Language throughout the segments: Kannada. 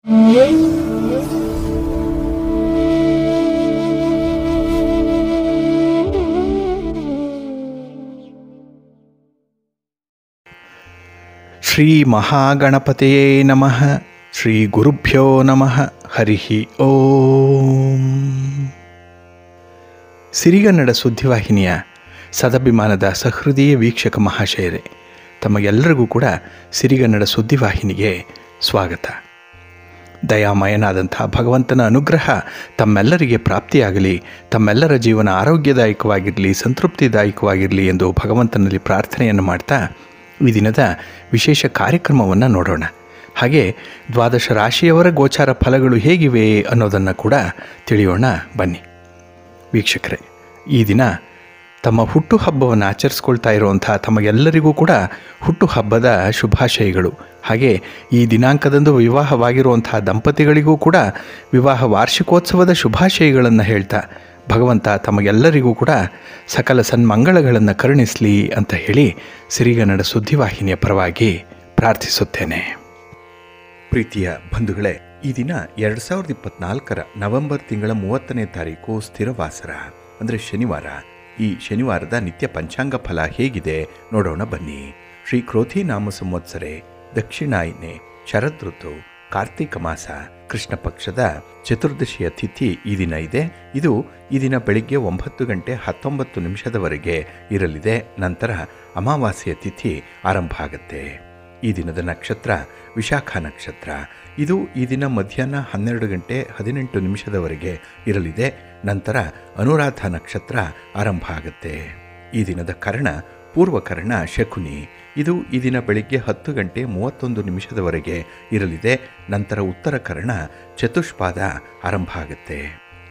ಶ್ರೀ ಮಹಾಗಣಪತಿಯೇ ನಮಃ. ಶ್ರೀ ಗುರುಭ್ಯೋ ನಮಃ. ಹರಿ ಓಂ. ಸಿರಿಗನ್ನಡ ಸುದ್ದಿವಾಹಿನಿಯ ಸದಭಿಮಾನದ ಸಹೃದಯ ವೀಕ್ಷಕ ಮಹಾಶಯರೇ, ತಮಗೆಲ್ಲರಿಗೂ ಕೂಡ ಸಿರಿಗನ್ನಡ ಸುದ್ದಿವಾಹಿನಿಗೆ ಸ್ವಾಗತ. ದಯಾಮಯನಾದಂಥ ಭಗವಂತನ ಅನುಗ್ರಹ ತಮ್ಮೆಲ್ಲರಿಗೆ ಪ್ರಾಪ್ತಿಯಾಗಲಿ, ತಮ್ಮೆಲ್ಲರ ಜೀವನ ಆರೋಗ್ಯದಾಯಕವಾಗಿರಲಿ, ಸಂತೃಪ್ತಿದಾಯಕವಾಗಿರಲಿ ಎಂದು ಭಗವಂತನಲ್ಲಿ ಪ್ರಾರ್ಥನೆಯನ್ನು ಮಾಡ್ತಾ ಈ ದಿನದ ವಿಶೇಷ ಕಾರ್ಯಕ್ರಮವನ್ನು ನೋಡೋಣ. ಹಾಗೆ ದ್ವಾದಶ ರಾಶಿಯವರ ಗೋಚಾರ ಫಲಗಳು ಹೇಗಿವೆ ಅನ್ನೋದನ್ನು ಕೂಡ ತಿಳಿಯೋಣ ಬನ್ನಿ. ವೀಕ್ಷಕರೇ, ಈ ದಿನ ತಮ್ಮ ಹುಟ್ಟುಹಬ್ಬವನ್ನು ಆಚರಿಸ್ಕೊಳ್ತಾ ಇರುವಂಥ ತಮಗೆಲ್ಲರಿಗೂ ಕೂಡ ಹುಟ್ಟುಹಬ್ಬದ ಶುಭಾಶಯಗಳು. ಹಾಗೆ ಈ ದಿನಾಂಕದಂದು ವಿವಾಹವಾಗಿರುವಂಥ ದಂಪತಿಗಳಿಗೂ ಕೂಡ ವಿವಾಹ ವಾರ್ಷಿಕೋತ್ಸವದ ಶುಭಾಶಯಗಳನ್ನು ಹೇಳ್ತಾ ಭಗವಂತ ತಮಗೆಲ್ಲರಿಗೂ ಕೂಡ ಸಕಲ ಸನ್ಮಂಗಳಗಳನ್ನು ಕರುಣಿಸಲಿ ಅಂತ ಹೇಳಿ ಸಿರಿಗನ್ನಡ ಸುದ್ದಿವಾಹಿನಿಯ ಪರವಾಗಿ ಪ್ರಾರ್ಥಿಸುತ್ತೇನೆ. ಪ್ರೀತಿಯ ಬಂಧುಗಳೇ, ಈ ದಿನ 2024 ನವೆಂಬರ್ ತಿಂಗಳ 30ನೇ ತಾರೀಕು ಸ್ಥಿರವಾಸರ ಅಂದರೆ ಶನಿವಾರ. ಈ ಶನಿವಾರದ ನಿತ್ಯ ಪಂಚಾಂಗ ಫಲ ಹೇಗಿದೆ ನೋಡೋಣ ಬನ್ನಿ. ಶ್ರೀ ಕ್ರೋಧಿ ನಾಮ ಸಂವತ್ಸರೆ, ದಕ್ಷಿಣಾಯನೆ, ಶರದೃತು, ಕಾರ್ತಿಕ ಮಾಸ, ಕೃಷ್ಣ ಪಕ್ಷದ ಚತುರ್ದಶಿಯ ತಿಥಿ ಈ ದಿನ ಇದೆ. ಇದು ಈ ದಿನ ಬೆಳಿಗ್ಗೆ 9:19 ಇರಲಿದೆ. ನಂತರ ಅಮಾವಾಸ್ಯೆಯ ತಿಥಿ ಆರಂಭ ಆಗುತ್ತೆ. ಈ ದಿನದ ನಕ್ಷತ್ರ ವಿಶಾಖ ನಕ್ಷತ್ರ. ಇದು ಈ ದಿನ ಮಧ್ಯಾಹ್ನ 12:18 ಇರಲಿದೆ. ನಂತರ ಅನುರಾಧ ನಕ್ಷತ್ರ ಆರಂಭ ಆಗುತ್ತೆ. ಈ ದಿನದ ಕರ್ಣ ಪೂರ್ವಕರ್ಣ ಶಕುನಿ. ಇದು ಈ ದಿನ ಬೆಳಿಗ್ಗೆ 10:31 ಇರಲಿದೆ. ನಂತರ ಉತ್ತರ ಕರ್ಣ ಚತುಷ್ಪಾದ ಆರಂಭ ಆಗುತ್ತೆ.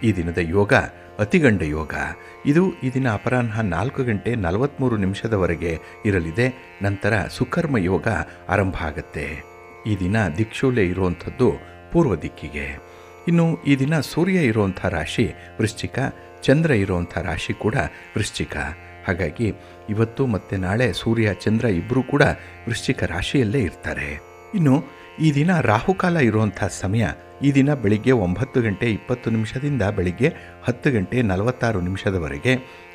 ಈ ದಿನದ ಯೋಗ ಅತಿಗಂಡ ಯೋಗ. ಇದು ಈ ದಿನ ಅಪರಾಹ್ನ 4:43 ಇರಲಿದೆ. ನಂತರ ಸುಕರ್ಮ ಯೋಗ ಆರಂಭ ಆಗುತ್ತೆ. ಈ ದಿನ ದಿಕ್ಷೂಲೆ ಇರುವಂಥದ್ದು ಪೂರ್ವ ದಿಕ್ಕಿಗೆ. ಇನ್ನು ಈ ದಿನ ಸೂರ್ಯ ಇರುವಂಥ ರಾಶಿ ವೃಶ್ಚಿಕ, ಚಂದ್ರ ಇರುವಂಥ ರಾಶಿ ಕೂಡ ವೃಶ್ಚಿಕ. ಹಾಗಾಗಿ ಇವತ್ತು ಮತ್ತು ನಾಳೆ ಸೂರ್ಯ ಚಂದ್ರ ಇಬ್ಬರೂ ಕೂಡ ವೃಶ್ಚಿಕ ರಾಶಿಯಲ್ಲೇ ಇರ್ತಾರೆ. ಇನ್ನು ಈ ದಿನ ರಾಹುಕಾಲ ಇರುವಂಥ ಸಮಯ ಈ ದಿನ ಬೆಳಿಗ್ಗೆ 9:20 ಬೆಳಿಗ್ಗೆ 10:46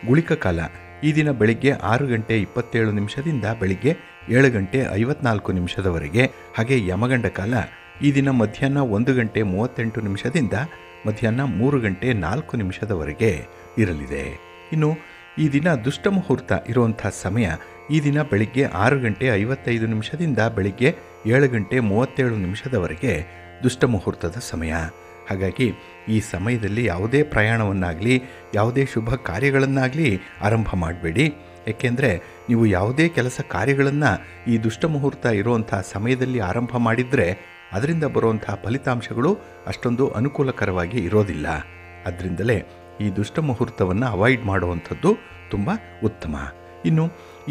ಗುಳಿಕ ಕಾಲ ಈ ದಿನ ಬೆಳಿಗ್ಗೆ 6:27 ಬೆಳಿಗ್ಗೆ 7:54 ಹಾಗೆ ಯಮಗಂಡ ಕಾಲ ಈ ದಿನ ಮಧ್ಯಾಹ್ನ 1:38 ಮಧ್ಯಾಹ್ನ 3:04 ಇರಲಿದೆ. ಇನ್ನು ಈ ದಿನ ದುಷ್ಟ ಮುಹೂರ್ತ ಇರುವಂಥ ಸಮಯ ಈ ದಿನ ಬೆಳಿಗ್ಗೆ 6:55 ಬೆಳಿಗ್ಗೆ 7:37 ದುಷ್ಟ ಮುಹೂರ್ತದ ಸಮಯ. ಹಾಗಾಗಿ ಈ ಸಮಯದಲ್ಲಿ ಯಾವುದೇ ಪ್ರಯಾಣವನ್ನಾಗಲಿ ಯಾವುದೇ ಶುಭ ಕಾರ್ಯಗಳನ್ನಾಗಲಿ ಆರಂಭ ಮಾಡಬೇಡಿ. ಏಕೆಂದರೆ ನೀವು ಯಾವುದೇ ಕೆಲಸ ಕಾರ್ಯಗಳನ್ನು ಈ ದುಷ್ಟ ಮುಹೂರ್ತ ಇರುವಂಥ ಸಮಯದಲ್ಲಿ ಆರಂಭ ಮಾಡಿದರೆ ಅದರಿಂದ ಬರುವಂಥ ಫಲಿತಾಂಶಗಳು ಅಷ್ಟೊಂದು ಅನುಕೂಲಕರವಾಗಿ ಇರೋದಿಲ್ಲ. ಅದರಿಂದಲೇ ಈ ದುಷ್ಟ ಮುಹೂರ್ತವನ್ನು ಅವಾಯ್ಡ್ ಮಾಡುವಂಥದ್ದು ತುಂಬ ಉತ್ತಮ. ಇನ್ನು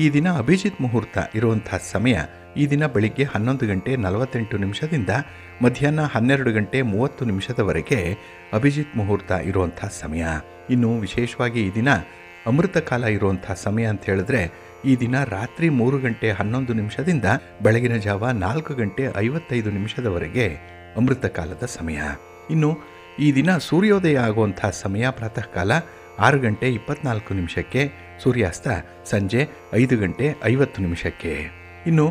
ಈ ದಿನ ಅಭಿಜಿತ್ ಮುಹೂರ್ತ ಇರುವಂಥ ಸಮಯ ಈ ದಿನ ಬೆಳಿಗ್ಗೆ 11:48 ಮಧ್ಯಾಹ್ನ 12:30 ಅಭಿಜಿತ್ ಮುಹೂರ್ತ ಇರುವಂಥ ಸಮಯ. ಇನ್ನು ವಿಶೇಷವಾಗಿ ಈ ದಿನ ಅಮೃತ ಕಾಲ ಇರುವಂಥ ಸಮಯ ಅಂತ ಹೇಳಿದ್ರೆ ಈ ದಿನ ರಾತ್ರಿ 3:11 ಬೆಳಗಿನ ಜಾವ 4:55 ಅಮೃತ ಕಾಲದ ಸಮಯ. ಇನ್ನು ಈ ದಿನ ಸೂರ್ಯೋದಯ ಆಗುವಂಥ ಸಮಯ ಪ್ರಾತಃ ಕಾಲ 6:24 ಸೂರ್ಯಾಸ್ತ ಸಂಜೆ 5:50. ಇನ್ನು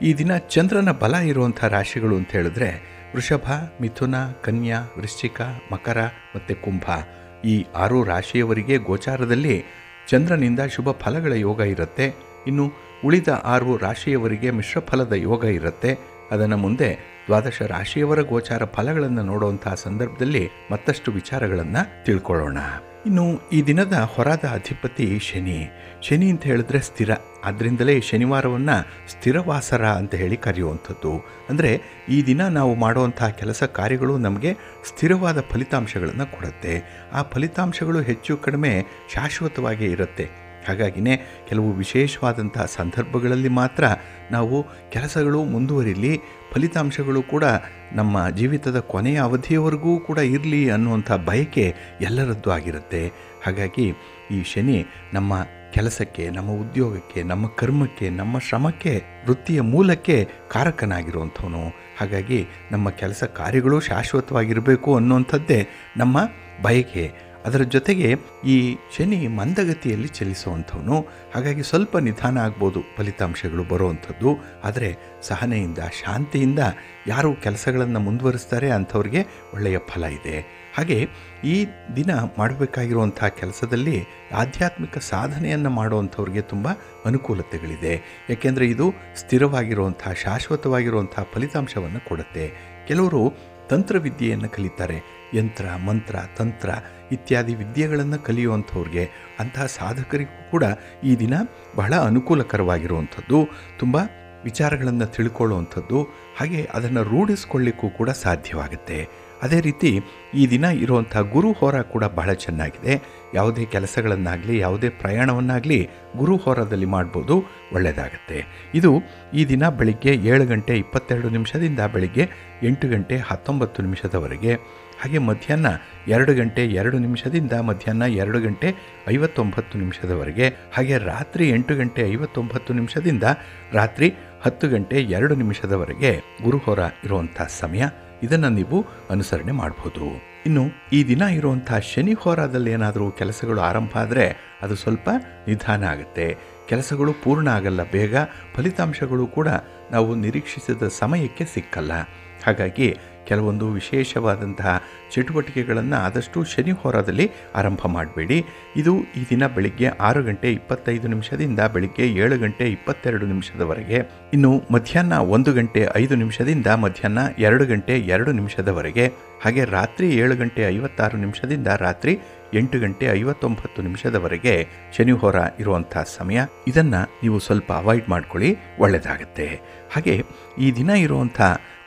ಈ ದಿನ ಚಂದ್ರನ ಬಲ ಇರುವಂಥ ರಾಶಿಗಳು ಅಂತ ಹೇಳಿದ್ರೆ ವೃಷಭ, ಮಿಥುನ, ಕನ್ಯಾ, ವೃಶ್ಚಿಕ, ಮಕರ ಮತ್ತು ಕುಂಭ. ಈ 6 ರಾಶಿಯವರಿಗೆ ಗೋಚಾರದಲ್ಲಿ ಚಂದ್ರನಿಂದ ಶುಭ ಫಲಗಳ ಯೋಗ ಇರುತ್ತೆ. ಇನ್ನು ಉಳಿದ 6 ರಾಶಿಯವರಿಗೆ ಮಿಶ್ರ ಫಲದ ಯೋಗ ಇರುತ್ತೆ. ಅದನ್ನು ಮುಂದೆ ದ್ವಾದಶ ರಾಶಿಯವರ ಗೋಚಾರ ಫಲಗಳನ್ನು ನೋಡುವಂಥ ಸಂದರ್ಭದಲ್ಲಿ ಮತ್ತಷ್ಟು ವಿಚಾರಗಳನ್ನು ತಿಳ್ಕೊಳ್ಳೋಣ. ಇನ್ನು ಈ ದಿನದ ಹೊರದ ಅಧಿಪತಿ ಶನಿ. ಶನಿ ಅಂತ ಹೇಳಿದ್ರೆ ಸ್ಥಿರ. ಆದ್ದರಿಂದಲೇ ಶನಿವಾರವನ್ನು ಸ್ಥಿರವಾಸರ ಅಂತ ಹೇಳಿ ಕರೆಯುವಂಥದ್ದು. ಅಂದರೆ ಈ ದಿನ ನಾವು ಮಾಡುವಂಥ ಕೆಲಸ ಕಾರ್ಯಗಳು ನಮಗೆ ಸ್ಥಿರವಾದ ಫಲಿತಾಂಶಗಳನ್ನು ಕೊಡುತ್ತೆ. ಆ ಫಲಿತಾಂಶಗಳು ಹೆಚ್ಚು ಕಡಿಮೆ ಶಾಶ್ವತವಾಗಿ ಇರುತ್ತೆ. ಹಾಗಾಗಿನೇ ಕೆಲವು ವಿಶೇಷವಾದಂಥ ಸಂದರ್ಭಗಳಲ್ಲಿ ಮಾತ್ರ ನಾವು ಕೆಲಸಗಳು ಮುಂದುವರಿಲಿ, ಫಲಿತಾಂಶಗಳು ಕೂಡ ನಮ್ಮ ಜೀವಿತದ ಕೊನೆಯ ಅವಧಿಯವರೆಗೂ ಕೂಡ ಇರಲಿ ಅನ್ನುವಂಥ ಬಯಕೆ ಎಲ್ಲರದ್ದು ಆಗಿರುತ್ತೆ. ಹಾಗಾಗಿ ಈ ಶನಿ ನಮ್ಮ ಕೆಲಸಕ್ಕೆ, ನಮ್ಮ ಉದ್ಯೋಗಕ್ಕೆ, ನಮ್ಮ ಕರ್ಮಕ್ಕೆ, ನಮ್ಮ ಶ್ರಮಕ್ಕೆ, ವೃತ್ತಿಯ ಮೂಲಕ್ಕೆ ಕಾರಕನಾಗಿರುವಂಥವನು. ಹಾಗಾಗಿ ನಮ್ಮ ಕೆಲಸ ಕಾರ್ಯಗಳು ಶಾಶ್ವತವಾಗಿರಬೇಕು ಅನ್ನುವಂಥದ್ದೇ ನಮ್ಮ ಬಯಕೆ. ಅದರ ಜೊತೆಗೆ ಈ ಶನಿ ಮಂದಗತಿಯಲ್ಲಿ ಚಲಿಸುವಂಥವನು, ಹಾಗಾಗಿ ಸ್ವಲ್ಪ ನಿಧಾನ ಆಗ್ಬೋದು ಫಲಿತಾಂಶಗಳು ಬರುವಂಥದ್ದು. ಆದರೆ ಸಹನೆಯಿಂದ ಶಾಂತಿಯಿಂದ ಯಾರು ಕೆಲಸಗಳನ್ನು ಮುಂದುವರಿಸ್ತಾರೆ ಅಂಥವ್ರಿಗೆ ಒಳ್ಳೆಯ ಫಲ ಇದೆ. ಹಾಗೆ ಈ ದಿನ ಮಾಡಬೇಕಾಗಿರುವಂಥ ಕೆಲಸದಲ್ಲಿ ಆಧ್ಯಾತ್ಮಿಕ ಸಾಧನೆಯನ್ನು ಮಾಡುವಂಥವ್ರಿಗೆ ತುಂಬ ಅನುಕೂಲತೆಗಳಿದೆ. ಏಕೆಂದರೆ ಇದು ಸ್ಥಿರವಾಗಿರುವಂಥ ಶಾಶ್ವತವಾಗಿರುವಂಥ ಫಲಿತಾಂಶವನ್ನು ಕೊಡುತ್ತೆ. ಕೆಲವರು ತಂತ್ರವಿದ್ಯೆಯನ್ನು ಕಲಿತಾರೆ, ಯಂತ್ರ ಮಂತ್ರ ತಂತ್ರ ಇತ್ಯಾದಿ ವಿದ್ಯೆಗಳನ್ನು ಕಲಿಯುವಂಥವ್ರಿಗೆ, ಅಂತಹ ಸಾಧಕರಿಗೂ ಕೂಡ ಈ ದಿನ ಬಹಳ ಅನುಕೂಲಕರವಾಗಿರುವಂಥದ್ದು. ತುಂಬ ವಿಚಾರಗಳನ್ನು ತಿಳ್ಕೊಳ್ಳುವಂಥದ್ದು, ಹಾಗೆ ಅದನ್ನು ರೂಢಿಸ್ಕೊಳ್ಳಿಕ್ಕೂ ಕೂಡ ಸಾಧ್ಯವಾಗುತ್ತೆ. ಅದೇ ರೀತಿ ಈ ದಿನ ಇರುವಂಥ ಗುರು ಹೋರ ಕೂಡ ಬಹಳ ಚೆನ್ನಾಗಿದೆ. ಯಾವುದೇ ಕೆಲಸಗಳನ್ನಾಗಲಿ ಯಾವುದೇ ಪ್ರಯಾಣವನ್ನಾಗಲಿ ಗುರು ಹೋರದಲ್ಲಿ ಮಾಡ್ಬೋದು, ಒಳ್ಳೆಯದಾಗತ್ತೆ. ಇದು ಈ ದಿನ ಬೆಳಿಗ್ಗೆ 7 ಗಂಟೆ 22 ನಿಮಿಷದಿಂದ ಬೆಳಿಗ್ಗೆ 8 ಗಂಟೆ 19 ನಿಮಿಷದವರೆಗೆ, ಹಾಗೆ ಮಧ್ಯಾಹ್ನ 2 ಗಂಟೆ 2 ನಿಮಿಷದಿಂದ ಮಧ್ಯಾಹ್ನ 2 ಗಂಟೆ 59 ನಿಮಿಷದವರೆಗೆ, ಹಾಗೆ ರಾತ್ರಿ 8 ಗಂಟೆ 59 ನಿಮಿಷದಿಂದ ರಾತ್ರಿ 10 ಗಂಟೆ 2 ನಿಮಿಷದವರೆಗೆ ಗುರುಹೋರ ಇರುವಂಥ ಸಮಯ. ಇದನ್ನು ನೀವು ಅನುಸರಣೆ ಮಾಡ್ಬೋದು. ಇನ್ನು ಈ ದಿನ ಇರುವಂಥ ಶನಿ ಹೋರಾದಲ್ಲಿ ಏನಾದರೂ ಕೆಲಸಗಳು ಆರಂಭ ಆದರೆ ಅದು ಸ್ವಲ್ಪ ನಿಧಾನ ಆಗುತ್ತೆ, ಕೆಲಸಗಳು ಪೂರ್ಣ ಆಗಲ್ಲ ಬೇಗ, ಫಲಿತಾಂಶಗಳು ಕೂಡ ನಾವು ನಿರೀಕ್ಷಿಸಿದ ಸಮಯಕ್ಕೆ ಸಿಕ್ಕಲ್ಲ. ಹಾಗಾಗಿ ಕೆಲವೊಂದು ವಿಶೇಷವಾದಂತಹ ಚಟುವಟಿಕೆಗಳನ್ನು ಆದಷ್ಟು ಶನಿ ಹೋರಾದಲ್ಲಿ ಆರಂಭ ಮಾಡಬೇಡಿ. ಇದು ಈ ದಿನ ಬೆಳಿಗ್ಗೆ 6 ಗಂಟೆ 25 ನಿಮಿಷದಿಂದ ಬೆಳಿಗ್ಗೆ 7 ಗಂಟೆ 22 ನಿಮಿಷದವರೆಗೆ, ಇನ್ನು ಮಧ್ಯಾಹ್ನ 1 ಗಂಟೆ 5 ನಿಮಿಷದಿಂದ ಮಧ್ಯಾಹ್ನ 2 ಗಂಟೆ 2 ನಿಮಿಷದವರೆಗೆ, ಹಾಗೆ ರಾತ್ರಿ 7 ಗಂಟೆ 56 ನಿಮಿಷದಿಂದ ರಾತ್ರಿ 8 ಗಂಟೆ 59 ನಿಮಿಷದವರೆಗೆ ಶನಿ ಹೋರ ಇರುವಂಥ ಸಮಯ. ಇದನ್ನು ನೀವು ಸ್ವಲ್ಪ ಅವಾಯ್ಡ್ ಮಾಡ್ಕೊಳ್ಳಿ, ಒಳ್ಳೆಯದಾಗತ್ತೆ. ಹಾಗೆ ಈ ದಿನ ಇರುವಂಥ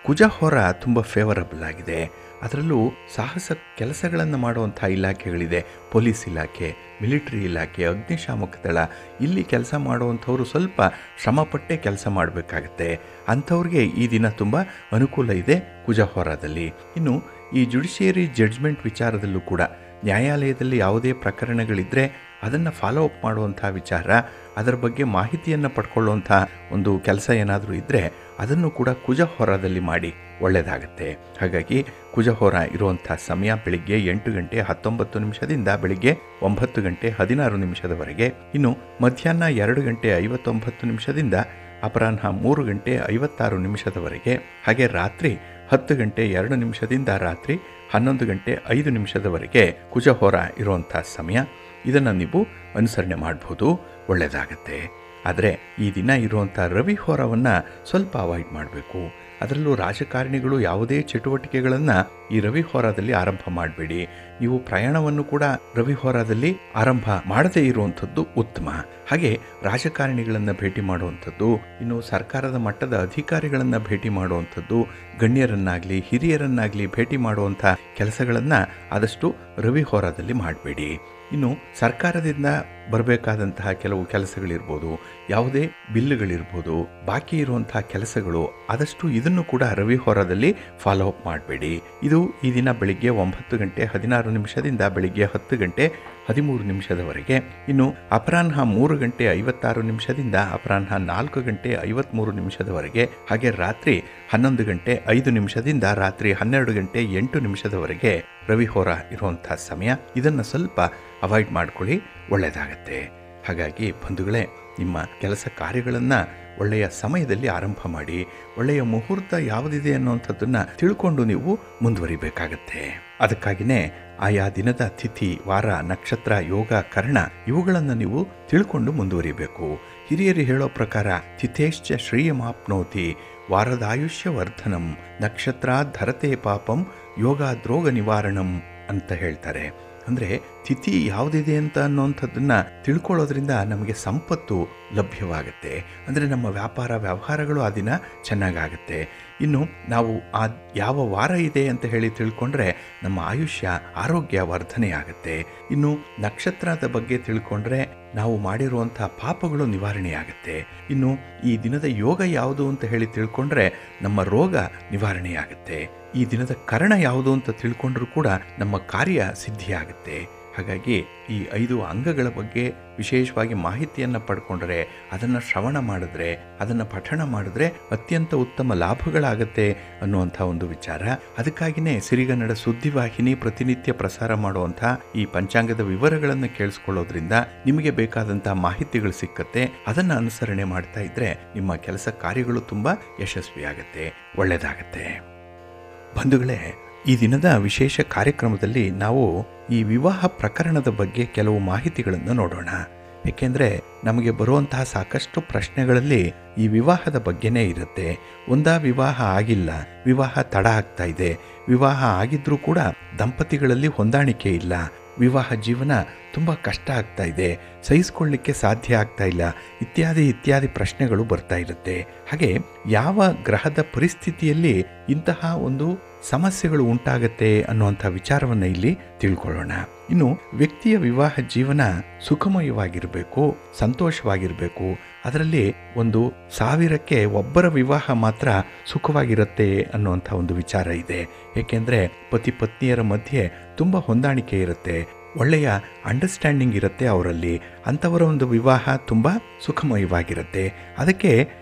ಕುಜ ಹೋರ ತುಂಬ ಫೇವರಬಲ್ ಆಗಿದೆ. ಅದರಲ್ಲೂ ಸಾಹಸ ಕೆಲಸಗಳನ್ನು ಮಾಡುವಂಥ ಇಲಾಖೆಗಳಿದೆ, ಪೊಲೀಸ್ ಇಲಾಖೆ, ಮಿಲಿಟರಿ ಇಲಾಖೆ, ಅಗ್ನಿಶಾಮಕ ದಳ, ಇಲ್ಲಿ ಕೆಲಸ ಮಾಡುವಂಥವ್ರು ಸ್ವಲ್ಪ ಶ್ರಮಪಟ್ಟೆ ಕೆಲಸ ಮಾಡಬೇಕಾಗತ್ತೆ. ಅಂಥವ್ರಿಗೆ ಈ ದಿನ ತುಂಬ ಅನುಕೂಲ ಇದೆ ಕುಜ ಹೋರಾದಲ್ಲಿ. ಇನ್ನು ಈ ಜುಡಿಷಿಯರಿ ಜಡ್ಜ್ಮೆಂಟ್ ವಿಚಾರದಲ್ಲೂ ಕೂಡ ನ್ಯಾಯಾಲಯದಲ್ಲಿ ಯಾವುದೇ ಪ್ರಕರಣಗಳಿದ್ದರೆ ಅದನ್ನು ಫಾಲೋ ಅಪ್ ಮಾಡುವಂಥ ವಿಚಾರ, ಅದರ ಬಗ್ಗೆ ಮಾಹಿತಿಯನ್ನು ಪಡ್ಕೊಳ್ಳುವಂಥ ಒಂದು ಕೆಲಸ ಏನಾದರೂ ಇದ್ದರೆ ಅದನ್ನು ಕೂಡ ಕುಜ ಹೋರಾದಲ್ಲಿ ಮಾಡಿ, ಒಳ್ಳೆಯದಾಗತ್ತೆ. ಹಾಗಾಗಿ ಕುಜ ಹೋರ ಇರುವಂಥ ಸಮಯ ಬೆಳಿಗ್ಗೆ 8 ಗಂಟೆ 19 ನಿಮಿಷದಿಂದ ಬೆಳಿಗ್ಗೆ 9 ಗಂಟೆ 16 ನಿಮಿಷದವರೆಗೆ, ಇನ್ನು ಮಧ್ಯಾಹ್ನ 2 ಗಂಟೆ 59 ನಿಮಿಷದಿಂದ ಅಪರಾಹ್ನ 3 ಗಂಟೆ 56 ನಿಮಿಷದವರೆಗೆ, ಹಾಗೆ ರಾತ್ರಿ 10 ಗಂಟೆ 2 ನಿಮಿಷದಿಂದ ರಾತ್ರಿ 11 ಗಂಟೆ 5 ನಿಮಿಷದವರೆಗೆ ಕುಜ ಹೋರ ಇರುವಂಥ ಸಮಯ. ಇದನ್ನು ನೀವು ಅನುಸರಣೆ ಮಾಡ್ಬೋದು, ಒಳ್ಳೆಯದಾಗತ್ತೆ. ಆದರೆ ಈ ದಿನ ಇರುವಂಥ ರವಿ ಹೋರವನ್ನು ಸ್ವಲ್ಪ ಅವಾಯ್ಡ್ ಮಾಡಬೇಕು. ಅದರಲ್ಲೂ ರಾಜಕಾರಣಿಗಳು ಯಾವುದೇ ಚಟುವಟಿಕೆಗಳನ್ನು ಈ ರವಿ ಹೋರಾದಲ್ಲಿ ಆರಂಭ ಮಾಡಬೇಡಿ. ನೀವು ಪ್ರಯಾಣವನ್ನು ಕೂಡ ರವಿ ಹೋರಾದಲ್ಲಿ ಆರಂಭ ಮಾಡದೇ ಇರುವಂಥದ್ದು ಉತ್ತಮ. ಹಾಗೆ ರಾಜಕಾರಣಿಗಳನ್ನು ಭೇಟಿ ಮಾಡುವಂಥದ್ದು, ಇನ್ನು ಸರ್ಕಾರದ ಮಟ್ಟದ ಅಧಿಕಾರಿಗಳನ್ನು ಭೇಟಿ ಮಾಡುವಂಥದ್ದು, ಗಣ್ಯರನ್ನಾಗಲಿ ಹಿರಿಯರನ್ನಾಗಲಿ ಭೇಟಿ ಮಾಡುವಂಥ ಕೆಲಸಗಳನ್ನು ಆದಷ್ಟು ರವಿ ಹೋರಾದಲ್ಲಿ ಮಾಡಬೇಡಿ. ಇನ್ನು ಸರ್ಕಾರದಿಂದ ಬರಬೇಕಾದಂತಹ ಕೆಲವು ಕೆಲಸಗಳಿರ್ಬೋದು, ಯಾವುದೇ ಬಿಲ್ಲುಗಳಿರ್ಬೋದು, ಬಾಕಿ ಇರುವಂತಹ ಕೆಲಸಗಳು, ಆದಷ್ಟು ಇದನ್ನು ಕೂಡ ರವಿ ಹೋರಾದಲ್ಲಿ ಫಾಲೋ ಅಪ್ ಮಾಡಬೇಡಿ. ಇದು ಈ ದಿನ ಬೆಳಿಗ್ಗೆ 9 ಗಂಟೆ 16 ನಿಮಿಷದಿಂದ ಬೆಳಿಗ್ಗೆ 10 ಗಂಟೆ 13 ನಿಮಿಷದವರೆಗೆ, ಇನ್ನು ಅಪರಾಹ್ನ 3 ಗಂಟೆ 56 ನಿಮಿಷದಿಂದ ಅಪರಾಹ್ನ 4 ಗಂಟೆ 53 ನಿಮಿಷದವರೆಗೆ, ಹಾಗೆ ರಾತ್ರಿ 11 ಗಂಟೆ 5 ನಿಮಿಷದಿಂದ ರಾತ್ರಿ 12 ಗಂಟೆ 8 ನಿಮಿಷದವರೆಗೆ ರವಿ ಹೋರ ಇರುವಂಥ ಸಮಯ. ಇದನ್ನು ಸ್ವಲ್ಪ ಅವಾಯ್ಡ್ ಮಾಡ್ಕೊಳ್ಳಿ, ಒಳ್ಳೆಯದಾಗತ್ತೆ. ಹಾಗಾಗಿ ಬಂಧುಗಳೇ, ನಿಮ್ಮ ಕೆಲಸ ಕಾರ್ಯಗಳನ್ನು ಒಳ್ಳೆಯ ಸಮಯದಲ್ಲಿ ಆರಂಭ ಮಾಡಿ, ಒಳ್ಳೆಯ ಮುಹೂರ್ತ ಯಾವುದಿದೆ ಅನ್ನುವಂಥದ್ದನ್ನು ತಿಳ್ಕೊಂಡು ನೀವು ಮುಂದುವರಿಬೇಕಾಗತ್ತೆ. ಅದಕ್ಕಾಗಿಯೇ ಆಯಾ ದಿನದ ತಿಥಿ, ವಾರ, ನಕ್ಷತ್ರ, ಯೋಗ, ಕರ್ಣ ಇವುಗಳನ್ನು ನೀವು ತಿಳ್ಕೊಂಡು ಮುಂದುವರಿಬೇಕು. ಹಿರಿಯರು ಹೇಳೋ ಪ್ರಕಾರ ತಿಥೇಶ್ಚ ಶ್ರೇಯಮಾಪ್ನೋತಿ, ವಾರದಾಯುಷ್ಯ ವರ್ಧನಂ, ನಕ್ಷತ್ರ ಧರತೆ ಪಾಪಂ, ಯೋಗ ದ್ರೋಗ ನಿವಾರಣಂ ಅಂತ ಹೇಳ್ತಾರೆ. ಅಂದರೆ ತಿಥಿ ಯಾವುದಿದೆ ಅಂತ ಅನ್ನೋಂಥದ್ದನ್ನು ತಿಳ್ಕೊಳ್ಳೋದ್ರಿಂದ ನಮಗೆ ಸಂಪತ್ತು ಲಭ್ಯವಾಗುತ್ತೆ. ಅಂದರೆ ನಮ್ಮ ವ್ಯಾಪಾರ ವ್ಯವಹಾರಗಳು ಆ ದಿನ ಚೆನ್ನಾಗಾಗುತ್ತೆ. ಇನ್ನು ನಾವು ಆ ಯಾವ ವಾರ ಇದೆ ಅಂತ ಹೇಳಿ ತಿಳ್ಕೊಂಡ್ರೆ ನಮ್ಮ ಆಯುಷ್ಯ ಆರೋಗ್ಯ ವರ್ಧನೆ ಆಗುತ್ತೆ. ಇನ್ನು ನಕ್ಷತ್ರದ ಬಗ್ಗೆ ತಿಳ್ಕೊಂಡ್ರೆ ನಾವು ಮಾಡಿರುವಂಥ ಪಾಪಗಳು ನಿವಾರಣೆಯಾಗುತ್ತೆ. ಇನ್ನು ಈ ದಿನದ ಯೋಗ ಯಾವುದು ಅಂತ ಹೇಳಿ ತಿಳ್ಕೊಂಡ್ರೆ ನಮ್ಮ ರೋಗ ನಿವಾರಣೆಯಾಗುತ್ತೆ. ಈ ದಿನದ ಕರ್ಣ ಯಾವುದು ಅಂತ ತಿಳ್ಕೊಂಡ್ರೂ ಕೂಡ ನಮ್ಮ ಕಾರ್ಯ ಸಿದ್ಧಿಯಾಗುತ್ತೆ. ಹಾಗಾಗಿ ಈ 5 ಅಂಗಗಳ ಬಗ್ಗೆ ವಿಶೇಷವಾಗಿ ಮಾಹಿತಿಯನ್ನು ಪಡ್ಕೊಂಡ್ರೆ, ಅದನ್ನು ಶ್ರವಣ ಮಾಡಿದ್ರೆ, ಅದನ್ನು ಪಠಣ ಮಾಡಿದ್ರೆ ಅತ್ಯಂತ ಉತ್ತಮ ಲಾಭಗಳಾಗತ್ತೆ ಅನ್ನುವಂಥ ಒಂದು ವಿಚಾರ. ಅದಕ್ಕಾಗಿಯೇ ಸಿರಿಗನ್ನಡ ಸುದ್ದಿವಾಹಿನಿ ಪ್ರತಿನಿತ್ಯ ಪ್ರಸಾರ ಮಾಡುವಂಥ ಈ ಪಂಚಾಂಗದ ವಿವರಗಳನ್ನು ಕೇಳಿಸ್ಕೊಳ್ಳೋದ್ರಿಂದ ನಿಮಗೆ ಬೇಕಾದಂಥ ಮಾಹಿತಿಗಳು ಸಿಕ್ಕತ್ತೆ. ಅದನ್ನು ಅನುಸರಣೆ ಮಾಡ್ತಾ ಇದ್ರೆ ನಿಮ್ಮ ಕೆಲಸ ಕಾರ್ಯಗಳು ತುಂಬ ಯಶಸ್ವಿಯಾಗತ್ತೆ, ಒಳ್ಳೆಯದಾಗತ್ತೆ. ಬಂಧುಗಳೇ, ಈ ದಿನದ ವಿಶೇಷ ಕಾರ್ಯಕ್ರಮದಲ್ಲಿ ನಾವು ಈ ವಿವಾಹ ಪ್ರಕರಣದ ಬಗ್ಗೆ ಕೆಲವು ಮಾಹಿತಿಗಳನ್ನು ನೋಡೋಣ. ಏಕೆಂದರೆ ನಮಗೆ ಬರುವಂತಹ ಸಾಕಷ್ಟು ಪ್ರಶ್ನೆಗಳಲ್ಲಿ ಈ ವಿವಾಹದ ಬಗ್ಗೆನೇ ಇರುತ್ತೆ. ವಿವಾಹ ಆಗಿಲ್ಲ, ವಿವಾಹ ತಡ ಆಗ್ತಾ ಇದೆ, ವಿವಾಹ ಆಗಿದ್ರೂ ಕೂಡ ದಂಪತಿಗಳಲ್ಲಿ ಹೊಂದಾಣಿಕೆ ಇಲ್ಲ, ವಿವಾಹ ಜೀವನ ತುಂಬ ಕಷ್ಟ ಆಗ್ತಾ ಇದೆ, ಸಹಿಸ್ಕೊಳ್ಳಿಕ್ಕೆ ಸಾಧ್ಯ ಆಗ್ತಾ ಇಲ್ಲ, ಇತ್ಯಾದಿ ಪ್ರಶ್ನೆಗಳು ಬರ್ತಾ ಇರುತ್ತೆ. ಹಾಗೆ ಯಾವ ಗ್ರಹದ ಪರಿಸ್ಥಿತಿಯಲ್ಲಿ ಇಂತಹ ಒಂದು ಸಮಸ್ಯೆಗಳು ಉಂಟಾಗತ್ತೆ ಅನ್ನುವಂಥ ವಿಚಾರವನ್ನು ಇಲ್ಲಿ ತಿಳ್ಕೊಳ್ಳೋಣ. ಇನ್ನು ವ್ಯಕ್ತಿಯ ವಿವಾಹ ಜೀವನ ಸುಖಮಯವಾಗಿರಬೇಕು, ಸಂತೋಷವಾಗಿರಬೇಕು. ಅದರಲ್ಲಿ 1000ಕ್ಕೆ ಒಬ್ಬರ ವಿವಾಹ ಮಾತ್ರ ಸುಖವಾಗಿರುತ್ತೆ ಅನ್ನುವಂಥ ಒಂದು ವಿಚಾರ ಇದೆ. ಏಕೆಂದರೆ ಪತಿ ಪತ್ನಿಯರ ಮಧ್ಯೆ ತುಂಬ ಹೊಂದಾಣಿಕೆ ಇರುತ್ತೆ, ಒಳ್ಳೆಯ ಅಂಡರ್ಸ್ಟ್ಯಾಂಡಿಂಗ್ ಇರುತ್ತೆ ಅವರಲ್ಲಿ. ಅಂಥವರ ಒಂದು ವಿವಾಹ ತುಂಬ ಸುಖಮಯವಾಗಿರುತ್ತೆ. ಅದಕ್ಕೆ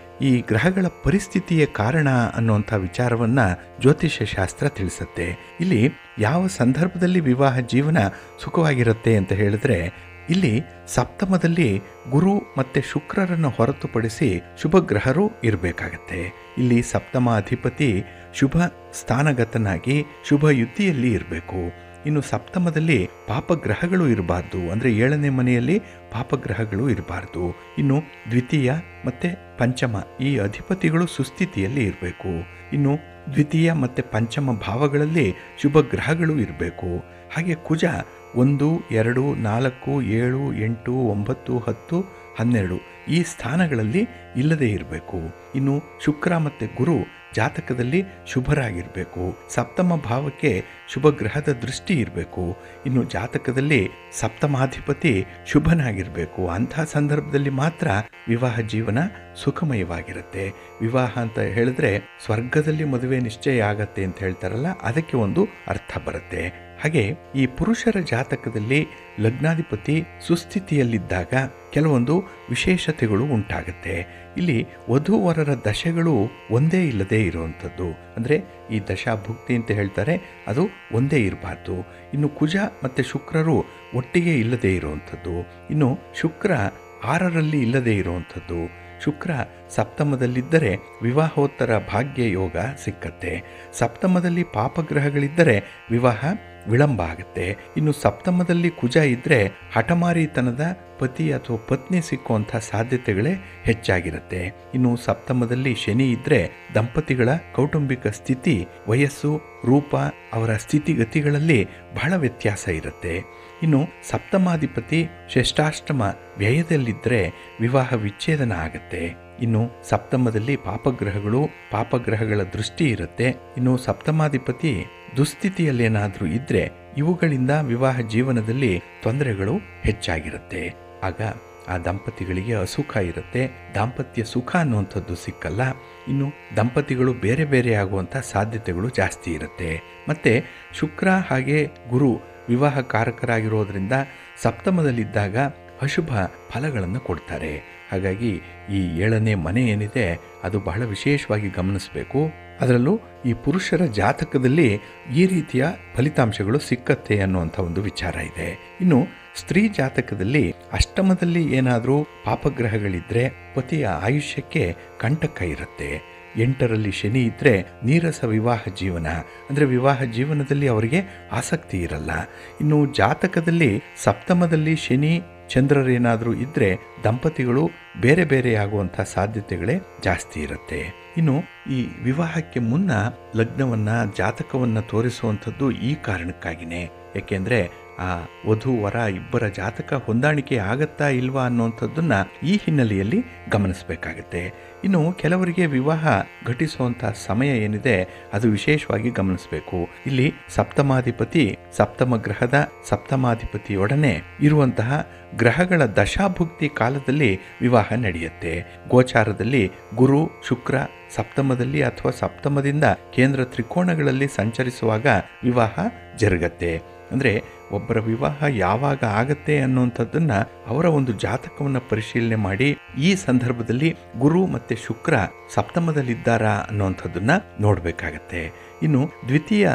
ಈ ಗ್ರಹಗಳ ಪರಿಸ್ಥಿತಿಯೇ ಕಾರಣ ಅನ್ನುವಂಥ ವಿಚಾರವನ್ನು ಜ್ಯೋತಿಷ್ಯ ಶಾಸ್ತ್ರ ತಿಳಿಸುತ್ತೆ. ಇಲ್ಲಿ ಯಾವ ಸಂದರ್ಭದಲ್ಲಿ ವಿವಾಹ ಜೀವನ ಸುಖವಾಗಿರುತ್ತೆ ಅಂತ ಹೇಳಿದ್ರೆ, ಇಲ್ಲಿ ಸಪ್ತಮದಲ್ಲಿ ಗುರು ಮತ್ತು ಶುಕ್ರರನ್ನು ಹೊರತುಪಡಿಸಿ ಶುಭ ಗ್ರಹರು ಇರಬೇಕಾಗತ್ತೆ. ಇಲ್ಲಿ ಸಪ್ತಮ ಅಧಿಪತಿ ಶುಭ ಸ್ಥಾನಗತನಾಗಿ ಶುಭ ಯುತಿಯಲ್ಲಿ ಇರಬೇಕು. ಇನ್ನು ಸಪ್ತಮದಲ್ಲಿ ಪಾಪಗ್ರಹಗಳು ಇರಬಾರ್ದು, ಅಂದರೆ 7ನೇ ಮನೆಯಲ್ಲಿ ಪಾಪಗ್ರಹಗಳು ಇರಬಾರ್ದು. ಇನ್ನು ದ್ವಿತೀಯ ಮತ್ತು ಪಂಚಮ ಈ ಅಧಿಪತಿಗಳು ಸುಸ್ಥಿತಿಯಲ್ಲಿ ಇರಬೇಕು. ಇನ್ನು ದ್ವಿತೀಯ ಮತ್ತು ಪಂಚಮ ಭಾವಗಳಲ್ಲಿ ಶುಭ ಗ್ರಹಗಳು ಇರಬೇಕು. ಹಾಗೆ ಕುಜ 1, 2, 4, 7, 8, 9, 10, 12 ಈ ಸ್ಥಾನಗಳಲ್ಲಿ ಇಲ್ಲದೇ ಇರಬೇಕು. ಇನ್ನು ಶುಕ್ರ ಮತ್ತು ಗುರು ಜಾತಕದಲ್ಲಿ ಶುಭರಾಗಿರಬೇಕು. ಸಪ್ತಮ ಭಾವಕ್ಕೆ ಶುಭ ಗ್ರಹದ ದೃಷ್ಟಿ ಇರಬೇಕು. ಇನ್ನು ಜಾತಕದಲ್ಲಿ ಸಪ್ತಮಾಧಿಪತಿ ಶುಭನಾಗಿರಬೇಕು. ಅಂತಹ ಸಂದರ್ಭದಲ್ಲಿ ಮಾತ್ರ ವಿವಾಹ ಜೀವನ ಸುಖಮಯವಾಗಿರುತ್ತೆ. ವಿವಾಹ ಅಂತ ಹೇಳಿದ್ರೆ ಸ್ವರ್ಗದಲ್ಲಿ ಮದುವೆ ನಿಶ್ಚಯ ಆಗತ್ತೆ ಅಂತ ಹೇಳ್ತಾರಲ್ಲ, ಅದಕ್ಕೆ ಒಂದು ಅರ್ಥ ಬರುತ್ತೆ. ಹಾಗೆ ಈ ಪುರುಷರ ಜಾತಕದಲ್ಲಿ ಲಗ್ನಾಧಿಪತಿ ಸುಸ್ಥಿತಿಯಲ್ಲಿದ್ದಾಗ ಕೆಲವೊಂದು ವಿಶೇಷತೆಗಳು ಉಂಟಾಗುತ್ತೆ. ಇಲ್ಲಿ ವಧೂವರರ ದಶೆಗಳು ಒಂದೇ ಇಲ್ಲದೆ ಇರುವಂಥದ್ದು, ಅಂದರೆ ಈ ದಶಾಭುಕ್ತಿ ಅಂತ ಹೇಳ್ತಾರೆ, ಅದು ಒಂದೇ ಇರಬಾರ್ದು. ಇನ್ನು ಕುಜ ಮತ್ತು ಶುಕ್ರರು ಒಟ್ಟಿಗೆ ಇಲ್ಲದೆ ಇರುವಂಥದ್ದು. ಇನ್ನು ಶುಕ್ರ 6ರಲ್ಲಿ ಇಲ್ಲದೆ ಇರುವಂಥದ್ದು. ಶುಕ್ರ ಸಪ್ತಮದಲ್ಲಿದ್ದರೆ ವಿವಾಹೋತ್ತರ ಭಾಗ್ಯ ಯೋಗ ಸಿಕ್ಕತ್ತೆ. ಸಪ್ತಮದಲ್ಲಿ ಪಾಪಗ್ರಹಗಳಿದ್ದರೆ ವಿವಾಹ ವಿಳಂಬ ಆಗುತ್ತೆ. ಇನ್ನು ಸಪ್ತಮದಲ್ಲಿ ಕುಜ ಇದ್ದರೆ ಹಠಮಾರಿತನದ ಪತಿ ಅಥವಾ ಪತ್ನಿ ಸಿಕ್ಕುವಂಥ ಸಾಧ್ಯತೆಗಳೇ ಹೆಚ್ಚಾಗಿರುತ್ತೆ. ಇನ್ನು ಸಪ್ತಮದಲ್ಲಿ ಶನಿ ಇದ್ದರೆ ದಂಪತಿಗಳ ಕೌಟುಂಬಿಕ ಸ್ಥಿತಿ, ವಯಸ್ಸು, ರೂಪ, ಅವರ ಸ್ಥಿತಿಗತಿಗಳಲ್ಲಿ ಬಹಳ ವ್ಯತ್ಯಾಸ ಇರುತ್ತೆ. ಇನ್ನು ಸಪ್ತಮಾಧಿಪತಿ ಷಷ್ಠಾಷ್ಟಮ ವ್ಯಯದಲ್ಲಿದ್ದರೆ ವಿವಾಹ ವಿಚ್ಛೇದನ ಆಗುತ್ತೆ. ಇನ್ನು ಸಪ್ತಮದಲ್ಲಿ ಪಾಪಗ್ರಹಗಳ ದೃಷ್ಟಿ ಇರುತ್ತೆ. ಇನ್ನು ಸಪ್ತಮಾಧಿಪತಿ ದುಸ್ಥಿತಿಯಲ್ಲೇನಾದರೂ ಇದ್ದರೆ ಇವುಗಳಿಂದ ವಿವಾಹ ಜೀವನದಲ್ಲಿ ತೊಂದರೆಗಳು ಹೆಚ್ಚಾಗಿರುತ್ತೆ. ಆಗ ಆ ದಂಪತಿಗಳಿಗೆ ಅಸುಖ ಇರುತ್ತೆ, ದಾಂಪತ್ಯ ಸುಖ ಅನ್ನುವಂಥದ್ದು ಸಿಕ್ಕಲ್ಲ. ಇನ್ನು ದಂಪತಿಗಳು ಬೇರೆ ಬೇರೆ ಆಗುವಂಥ ಸಾಧ್ಯತೆಗಳು ಜಾಸ್ತಿ ಇರುತ್ತೆ. ಮತ್ತು ಶುಕ್ರ ಹಾಗೆ ಗುರು ವಿವಾಹ ಕಾರಕರಾಗಿರೋದ್ರಿಂದ ಸಪ್ತಮದಲ್ಲಿದ್ದಾಗ ಅಶುಭ ಫಲಗಳನ್ನು ಕೊಡ್ತಾರೆ. ಹಾಗಾಗಿ ಈ 7ನೇ ಮನೆ ಏನಿದೆ ಅದು ಬಹಳ ವಿಶೇಷವಾಗಿ ಗಮನಿಸಬೇಕು. ಅದರಲ್ಲೂ ಈ ಪುರುಷರ ಜಾತಕದಲ್ಲಿ ಈ ರೀತಿಯ ಫಲಿತಾಂಶಗಳು ಸಿಕ್ಕತ್ತೆ ಅನ್ನುವಂಥ ಒಂದು ವಿಚಾರ ಇದೆ. ಇನ್ನು ಸ್ತ್ರೀ ಜಾತಕದಲ್ಲಿ ಅಷ್ಟಮದಲ್ಲಿ ಏನಾದರೂ ಪಾಪಗ್ರಹಗಳಿದ್ದರೆ ಪತಿಯ ಆಯುಷ್ಯಕ್ಕೆ ಕಂಟಕ ಇರುತ್ತೆ. 8ರಲ್ಲಿ ಶನಿ ಇದ್ದರೆ ನೀರಸ ವಿವಾಹ ಜೀವನ, ಅಂದರೆ ವಿವಾಹ ಜೀವನದಲ್ಲಿ ಅವರಿಗೆ ಆಸಕ್ತಿ ಇರಲ್ಲ. ಇನ್ನು ಜಾತಕದಲ್ಲಿ ಸಪ್ತಮದಲ್ಲಿ ಶನಿ ಚಂದ್ರರೇನಾದರೂ ಇದ್ದರೆ ದಂಪತಿಗಳು ಬೇರೆ ಬೇರೆ ಆಗುವಂಥ ಸಾಧ್ಯತೆಗಳೇ ಜಾಸ್ತಿ ಇರುತ್ತೆ. ಇನ್ನು ಈ ವಿವಾಹಕ್ಕೆ ಮುನ್ನ ಲಗ್ನವನ್ನು ಜಾತಕವನ್ನು ತೋರಿಸುವಂಥದ್ದು ಈ ಕಾರಣಕ್ಕಾಗಿಯೇ. ಏಕೆಂದರೆ ಆ ವಧು ವರ ಇಬ್ಬರ ಜಾತಕ ಹೊಂದಾಣಿಕೆ ಆಗತ್ತಾ ಇಲ್ವಾ ಅನ್ನುವಂಥದ್ದನ್ನು ಈ ಹಿನ್ನೆಲೆಯಲ್ಲಿ ಗಮನಿಸಬೇಕಾಗತ್ತೆ. ಇನ್ನು ಕೆಲವರಿಗೆ ವಿವಾಹ ಘಟಿಸುವಂಥ ಸಮಯ ಏನಿದೆ ಅದು ವಿಶೇಷವಾಗಿ ಗಮನಿಸಬೇಕು. ಇಲ್ಲಿ ಸಪ್ತಮಾಧಿಪತಿ ಸಪ್ತಮ ಗ್ರಹದ ಸಪ್ತಮಾಧಿಪತಿಯೊಡನೆ ಇರುವಂತಹ ಗ್ರಹಗಳ ದಶಾಭುಕ್ತಿ ಕಾಲದಲ್ಲಿ ವಿವಾಹ ನಡೆಯುತ್ತೆ. ಗೋಚಾರದಲ್ಲಿ ಗುರು ಶುಕ್ರ ಸಪ್ತಮದಲ್ಲಿ ಅಥವಾ ಸಪ್ತಮದಿಂದ ಕೇಂದ್ರ ತ್ರಿಕೋಣಗಳಲ್ಲಿ ಸಂಚರಿಸುವಾಗ ವಿವಾಹ ಜರುಗತ್ತೆ. ಅಂದರೆ ಒಬ್ಬರ ವಿವಾಹ ಯಾವಾಗ ಆಗತ್ತೆ ಅನ್ನುವಂಥದ್ದನ್ನು ಅವರ ಒಂದು ಜಾತಕವನ್ನು ಪರಿಶೀಲನೆ ಮಾಡಿ ಈ ಸಂದರ್ಭದಲ್ಲಿ ಗುರು ಮತ್ತು ಶುಕ್ರ ಸಪ್ತಮದಲ್ಲಿದ್ದಾರಾ ಅನ್ನುವಂಥದ್ದನ್ನು ನೋಡಬೇಕಾಗತ್ತೆ. ಇನ್ನು ದ್ವಿತೀಯ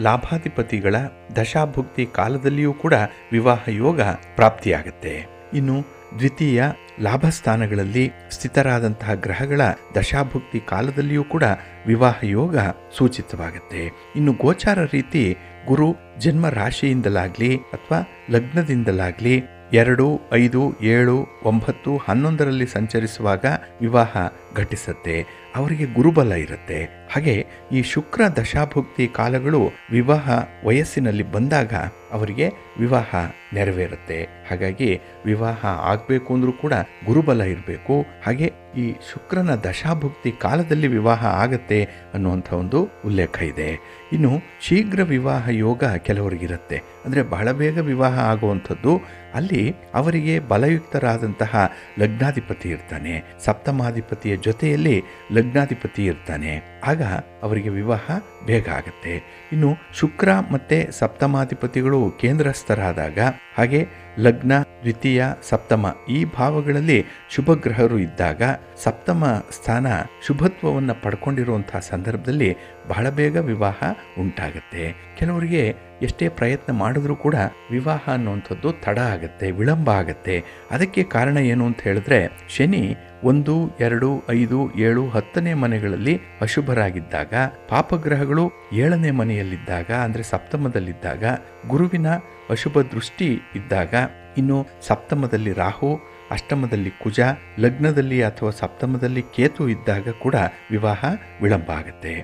ಲಾಭಾಧಿಪತಿಗಳ ದಶಾಭುಕ್ತಿ ಕಾಲದಲ್ಲಿಯೂ ಕೂಡ ವಿವಾಹ ಯೋಗ ಪ್ರಾಪ್ತಿಯಾಗತ್ತೆ. ಇನ್ನು ದ್ವಿತೀಯ ಲಾಭಸ್ಥಾನಗಳಲ್ಲಿ ಸ್ಥಿತರಾದಂತಹ ಗ್ರಹಗಳ ದಶಾಭುಕ್ತಿ ಕಾಲದಲ್ಲಿಯೂ ಕೂಡ ವಿವಾಹ ಯೋಗ ಸೂಚಿತವಾಗುತ್ತೆ. ಇನ್ನು ಗೋಚಾರ ರೀತಿ ಗುರು ಜನ್ಮ ರಾಶಿಯಿಂದಲಾಗಲಿ ಅಥವಾ ಲಗ್ನದಿಂದಲಾಗಲಿ 2, 5, 7, 9, 11ರಲ್ಲಿ ಸಂಚರಿಸುವಾಗ ವಿವಾಹ ಘಟಿಸುತ್ತೆ. ಅವರಿಗೆ ಗುರುಬಲ ಇರುತ್ತೆ. ಹಾಗೆ ಈ ಶುಕ್ರ ದಶಾಭುಕ್ತಿ ಕಾಲಗಳು ವಿವಾಹ ವಯಸ್ಸಿನಲ್ಲಿ ಬಂದಾಗ ಅವರಿಗೆ ವಿವಾಹ ನೆರವೇರುತ್ತೆ. ಹಾಗಾಗಿ ವಿವಾಹ ಆಗಬೇಕು ಅಂದರೂ ಕೂಡ ಗುರುಬಲ ಇರಬೇಕು. ಹಾಗೆ ಈ ಶುಕ್ರನ ದಶಾಭುಕ್ತಿ ಕಾಲದಲ್ಲಿ ವಿವಾಹ ಆಗತ್ತೆ ಅನ್ನುವಂಥ ಒಂದು ಉಲ್ಲೇಖ ಇದೆ. ಇನ್ನು ಶೀಘ್ರ ವಿವಾಹ ಯೋಗ ಕೆಲವರಿಗಿರುತ್ತೆ. ಅಂದರೆ ಬಹಳ ಬೇಗ ವಿವಾಹ ಆಗುವಂಥದ್ದು. ಅಲ್ಲಿ ಅವರಿಗೆ ಬಲಯುಕ್ತರಾದಂತಹ ಲಗ್ನಾಧಿಪತಿ ಇರ್ತಾನೆ, ಸಪ್ತಮಾಧಿಪತಿಯ ಜೊತೆಯಲ್ಲಿ ಲಗ್ನಾಧಿಪತಿ ಇರ್ತಾನೆ. ಆಗ ಅವರಿಗೆ ವಿವಾಹ ಬೇಗ ಆಗುತ್ತೆ. ಇನ್ನು ಶುಕ್ರ ಮತ್ತು ಸಪ್ತಮಾಧಿಪತಿಗಳು ಕೇಂದ್ರಸ್ಥರಾದಾಗ, ಹಾಗೆ ಲಗ್ನ, ದ್ವಿತೀಯ, ಸಪ್ತಮ ಈ ಭಾವಗಳಲ್ಲಿ ಶುಭ ಗ್ರಹರು ಇದ್ದಾಗ ಸಪ್ತಮ ಸ್ಥಾನ ಶುಭತ್ವವನ್ನು ಪಡ್ಕೊಂಡಿರುವಂತಹ ಸಂದರ್ಭದಲ್ಲಿ ಬಹಳ ಬೇಗ ವಿವಾಹ ಉಂಟಾಗುತ್ತೆ. ಕೆಲವರಿಗೆ ಎಷ್ಟೇ ಪ್ರಯತ್ನ ಮಾಡಿದ್ರೂ ಕೂಡ ವಿವಾಹ ಅನ್ನುವಂಥದ್ದು ತಡ ಆಗುತ್ತೆ, ವಿಳಂಬ ಆಗುತ್ತೆ. ಅದಕ್ಕೆ ಕಾರಣ ಏನು ಅಂತ ಹೇಳಿದ್ರೆ, ಶನಿ 1, 2, 5, 7, 10ನೇ ಮನೆಗಳಲ್ಲಿ ಅಶುಭರಾಗಿದ್ದಾಗ, ಪಾಪಗ್ರಹಗಳು 7ನೇ ಮನೆಯಲ್ಲಿದ್ದಾಗ ಅಂದರೆ ಸಪ್ತಮದಲ್ಲಿದ್ದಾಗ, ಗುರುವಿನ ಅಶುಭ ದೃಷ್ಟಿ ಇದ್ದಾಗ, ಇನ್ನು ಸಪ್ತಮದಲ್ಲಿ ರಾಹು, ಅಷ್ಟಮದಲ್ಲಿ ಕುಜ, ಲಗ್ನದಲ್ಲಿ ಅಥವಾ ಸಪ್ತಮದಲ್ಲಿ ಕೇತು ಇದ್ದಾಗ ಕೂಡ ವಿವಾಹ ವಿಳಂಬ ಆಗುತ್ತೆ.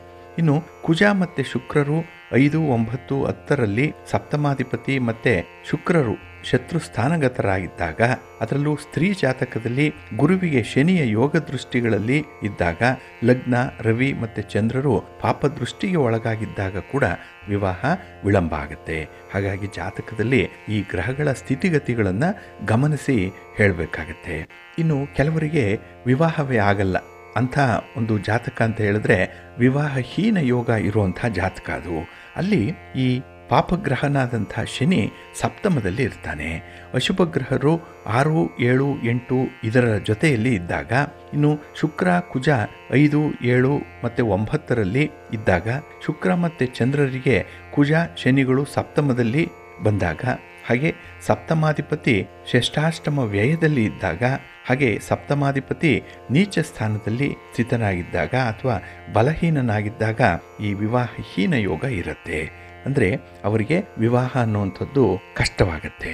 ಇನ್ನು ಕುಜ ಮತ್ತು ಶುಕ್ರರು 5, 9, 10ರಲ್ಲಿ ಸಪ್ತಮಾಧಿಪತಿ ಮತ್ತು ಶುಕ್ರರು ಶತ್ರು ಸ್ಥಾನಗತರಾಗಿದ್ದಾಗ, ಅದರಲ್ಲೂ ಸ್ತ್ರೀ ಜಾತಕದಲ್ಲಿ ಗುರುವಿಗೆ ಶನಿಯ ಯೋಗ ದೃಷ್ಟಿಗಳಲ್ಲಿ ಇದ್ದಾಗ, ಲಗ್ನ, ರವಿ ಮತ್ತು ಚಂದ್ರರು ಪಾಪದೃಷ್ಟಿಗೆ ಒಳಗಾಗಿದ್ದಾಗ ಕೂಡ ವಿವಾಹ ವಿಳಂಬ ಆಗುತ್ತೆ. ಹಾಗಾಗಿ ಜಾತಕದಲ್ಲಿ ಈ ಗ್ರಹಗಳ ಸ್ಥಿತಿಗತಿಗಳನ್ನು ಗಮನಿಸಿ ಹೇಳಬೇಕಾಗತ್ತೆ. ಇನ್ನು ಕೆಲವರಿಗೆ ವಿವಾಹವೇ ಆಗಲ್ಲ ಅಂಥ ಒಂದು ಜಾತಕ ಅಂತ ಹೇಳಿದ್ರೆ ವಿವಾಹಹೀನ ಯೋಗ ಇರುವಂಥ ಜಾತಕ ಅದು. ಅಲ್ಲಿ ಈ ಪಾಪಗ್ರಹನಾದಂಥ ಶನಿ ಸಪ್ತಮದಲ್ಲಿ ಇರ್ತಾನೆ. ಅಶುಭ ಗ್ರಹರು 6, 7, 8 ಇದರ ಜೊತೆಯಲ್ಲಿ ಇದ್ದಾಗ, ಇನ್ನು ಶುಕ್ರ, ಕುಜ 5, 7 ಮತ್ತು 9ರಲ್ಲಿ ಇದ್ದಾಗ, ಶುಕ್ರ ಮತ್ತು ಚಂದ್ರರಿಗೆ ಕುಜ, ಶನಿಗಳು ಸಪ್ತಮದಲ್ಲಿ ಬಂದಾಗ, ಹಾಗೆ ಸಪ್ತಮಾಧಿಪತಿ ಷಷ್ಠಾಷ್ಟಮ ವ್ಯಯದಲ್ಲಿ ಇದ್ದಾಗ, ಹಾಗೆ ಸಪ್ತಮಾಧಿಪತಿ ನೀಚ ಸ್ಥಾನದಲ್ಲಿ ಸ್ಥಿತನಾಗಿದ್ದಾಗ ಅಥವಾ ಬಲಹೀನನಾಗಿದ್ದಾಗ ಈ ವಿವಾಹಹೀನ ಯೋಗ ಇರುತ್ತೆ. ಅಂದರೆ ಅವರಿಗೆ ವಿವಾಹ ಅನ್ನುವಂಥದ್ದು ಕಷ್ಟವಾಗತ್ತೆ.